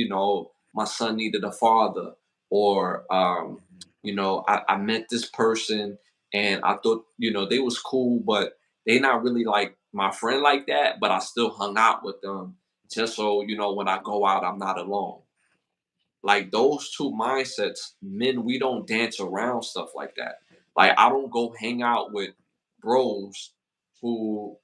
my son needed a father. Or I met this person and I thought, they was cool, but they not really like my friend like that, but I still hung out with them just so when I go out, I'm not alone. Like those two mindsets, men, we don't dance around stuff like that. Like I don't go hang out with bros who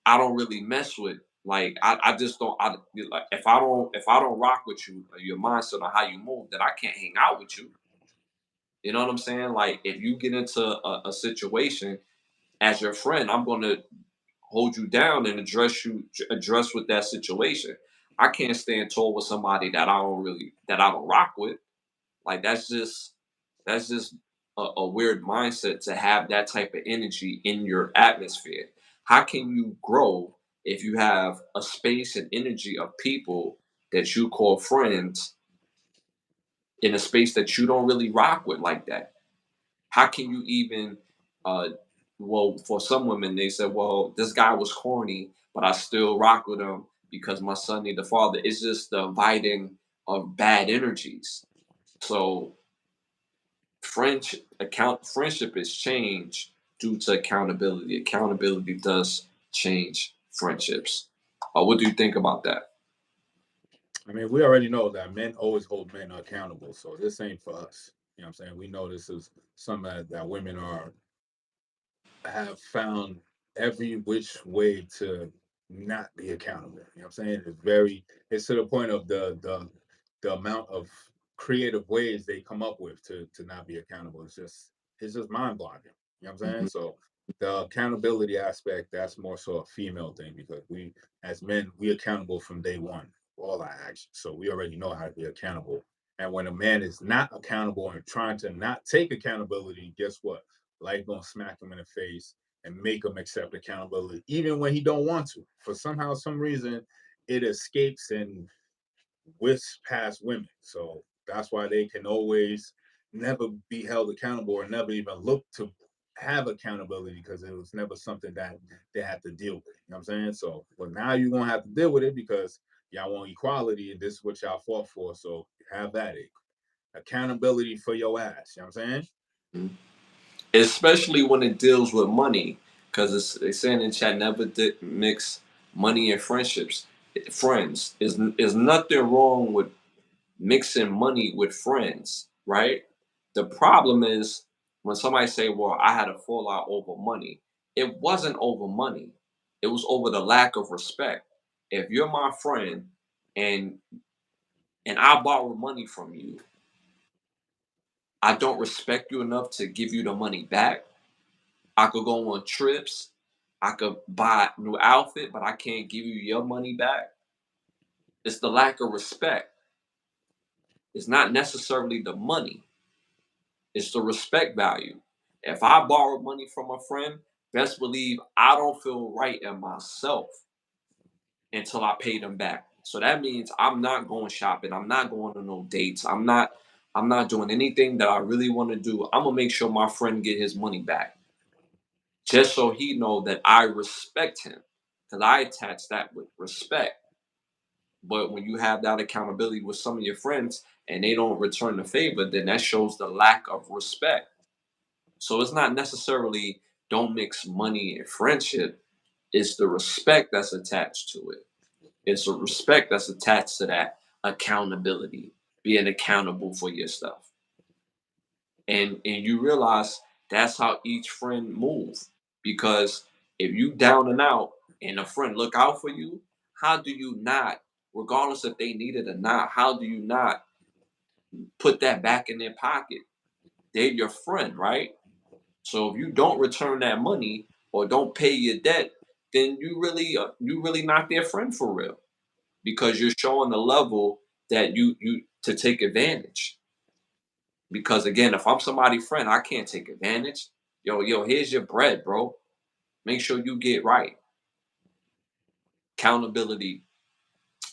I don't really mess with. Like I just don't. Like if I don't rock with you, or your mindset on how you move, then I can't hang out with you. You know what I'm saying? Like if you get into a situation as your friend, I'm gonna hold you down and address with that situation. I can't stand tall with somebody that I don't rock with. Like that's just a weird mindset to have that type of energy in your atmosphere. How can you grow if you have a space and energy of people that you call friends in a space that you don't really rock with like that? How can you even uh well, for some women they said, well, this guy was corny, but I still rock with him because my son need a father. It's just the inviting of bad energies. So friendship is changed due to accountability. Accountability does change friendships. What do you think about that? I mean, we already know that men always hold men accountable. So this ain't for us. You know what I'm saying? We know this is something that women are have found every which way to not be accountable. You know what I'm saying? It's to the point of the amount of creative ways they come up with to not be accountable. It's just mind boggling. You know what I'm saying? Mhm. So the accountability aspect, that's more so a female thing because we as men, we accountable from day one for all our actions. So we already know how to be accountable. And when a man is not accountable and trying to not take accountability, guess what? Life gonna smack him in the face and make him accept accountability, even when he don't want to. For somehow, some reason, it escapes and whisks past women. So that's why they can always never be held accountable or never even look to have accountability because it was never something that they had to deal with. You know what I'm saying? So, but now you're gonna have to deal with it because y'all want equality and this is what y'all fought for. So have that accountability for your ass. You know what I'm saying? Especially when it deals with money, because it's saying in chat never mix money and friendships. Friends is nothing wrong with mixing money with friends, right? The problem is when somebody say, "Well, I had a fallout over money." It wasn't over money. It was over the lack of respect. If you're my friend and I borrow money from you, I don't respect you enough to give you the money back. I could go on trips. I could buy a new outfit, but I can't give you your money back. It's the lack of respect. It's not necessarily the money. It's the respect value. If I borrow money from a friend, best believe I don't feel right in myself until I pay them back. So that means I'm not going shopping. I'm not going on no dates. I'm not doing anything that I really want to do. I'm gonna make sure my friend get his money back. Just so he know that I respect him. Because I attach that with respect. But when you have that accountability with some of your friends and they don't return the favor, then that shows the lack of respect. So it's not necessarily don't mix money and friendship. It's the respect that's attached to it. It's the respect that's attached to that accountability, being accountable for your stuff. And you realize that's how each friend moves. Because if you down and out and a friend look out for you, how do you not, regardless if they need it or not, how do you not put that back in their pocket? They're your friend, right? So if you don't return that money or don't pay your debt, then you really not their friend for real because you're showing the level that you to take advantage. Because again, if I'm somebody's friend, I can't take advantage. Yo, here's your bread, bro. Make sure you get right. Accountability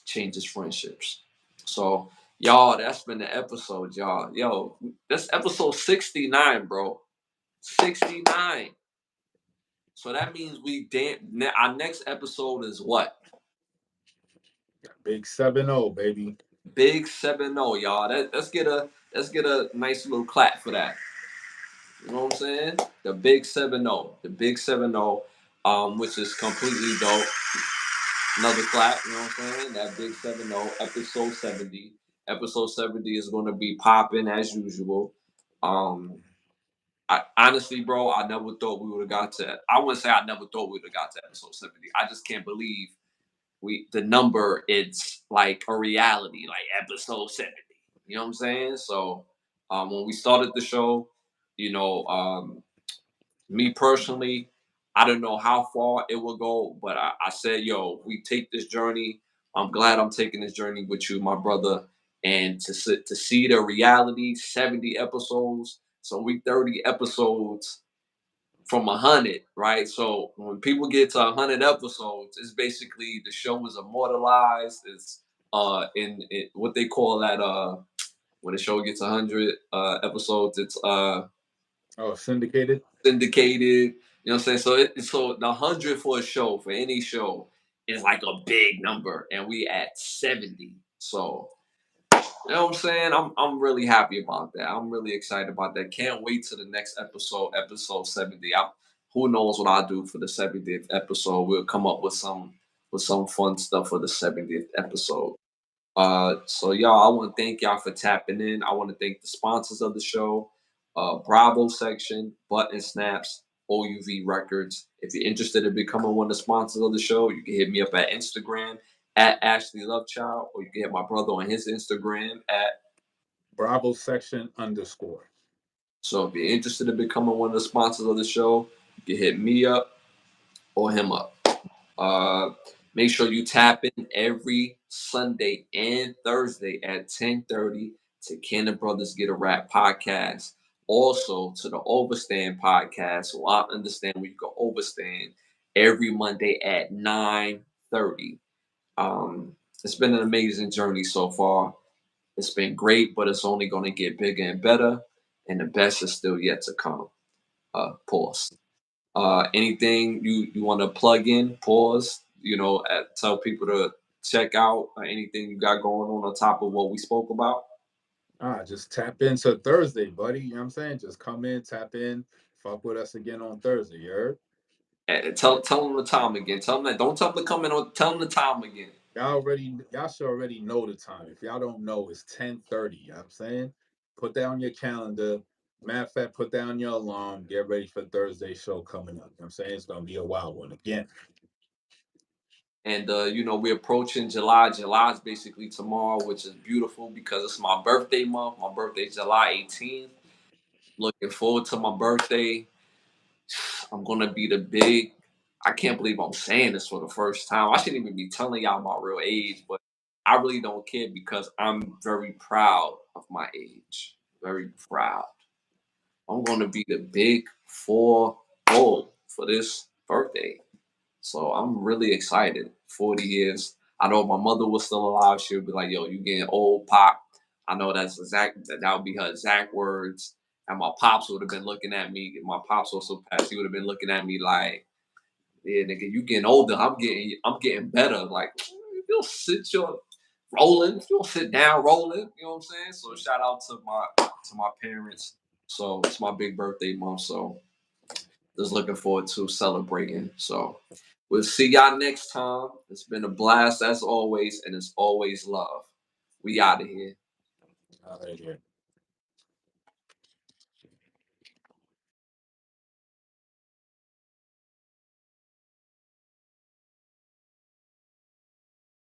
changes friendships. So, y'all, that's been the episode, y'all. Yo, that's episode 69, bro. 69. So that means our next episode is what? Big 7-0, baby. Big 7-0, y'all. Let's get a nice little clap for that. You know what I'm saying? The big 7-0. The big 7-0, which is completely dope. Another clap, you know what I'm saying? That big 7-0, episode 70. Episode 70 is going to be popping as usual. Um, I honestly, bro, I never thought we would have got to. I wouldn't say I never thought we would have got to episode 70. I just can't believe the number. It's like a reality, like episode 70. You know what I'm saying? So, when we started the show, you know, me personally, I don't know how far it will go, but I said, yo, we take this journey. I'm glad I'm taking this journey with you, my brother, and to see the reality, 70 episodes. So we 30 episodes from 100, right? So when people get to 100 episodes, it's basically the show is immortalized. in what they call that when the show gets 100 episodes, it's syndicated. syndicated. You know what I'm saying? So the 100 for a show, for any show, is like a big number, and we at 70. So you know what I'm saying? I'm really happy about that. I'm really excited about that. Can't wait to the next episode, episode 70. Who knows what I'll do for the 70th episode? We'll come up with some fun stuff for the 70th episode. So y'all, I want to thank y'all for tapping in. I want to thank the sponsors of the show, Bravo section, Button Snaps, OUV Records. If you're interested in becoming one of the sponsors of the show, you can hit me up at Instagram at Ashley Lovechild, or you can hit my brother on his Instagram at Bravo section _ So if you're interested in becoming one of the sponsors of the show, you can hit me up or him up. Uh, Make sure you tap in every Sunday and Thursday at 10:30 to Ken and Brothers Get a Rap podcast. Also to the Overstand podcast. So I understand where you can overstand every Monday at 9:30. It's been an amazing journey so far. It's been great, but it's only going to get bigger and better, and the best is still yet to come. Pause. Anything you want to plug in? Pause. Tell people to check out anything you got going on top of what we spoke about. Just tap into Thursday, buddy. You know what I'm saying? Just come in, tap in, fuck with us again on Thursday. You heard? Tell them the time again. Tell them that. Don't tell them to come in on. Tell them the time again. Y'all should already know the time. If y'all don't know, it's 10:30. You know what I'm saying? Put that on your calendar. Matter of fact, put down your alarm. Get ready for Thursday show coming up. You know what I'm saying? It's gonna be a wild one again. And we're approaching July. July is basically tomorrow, which is beautiful because it's my birthday month. My birthday is July 18th. Looking forward to my birthday. I'm gonna be the big. I can't believe I'm saying this for the first time. I shouldn't even be telling y'all my real age, but I really don't care because I'm very proud of my age. Very proud. I'm gonna be the big 4-0 for this birthday. So I'm really excited. 40 years. I know if my mother was still alive, she would be like, yo, you getting old, Pop. I know that would be her exact words. And my pops would have been looking at me. My pops also passed. He would have been looking at me like, yeah, nigga, you getting older. I'm getting better. Like, you don't sit your rolling. You don't sit down rolling. You know what I'm saying? So shout out to my parents. So it's my big birthday month. So just looking forward to celebrating. So we'll see y'all next time. It's been a blast as always, and it's always love. We out of here. Out of here.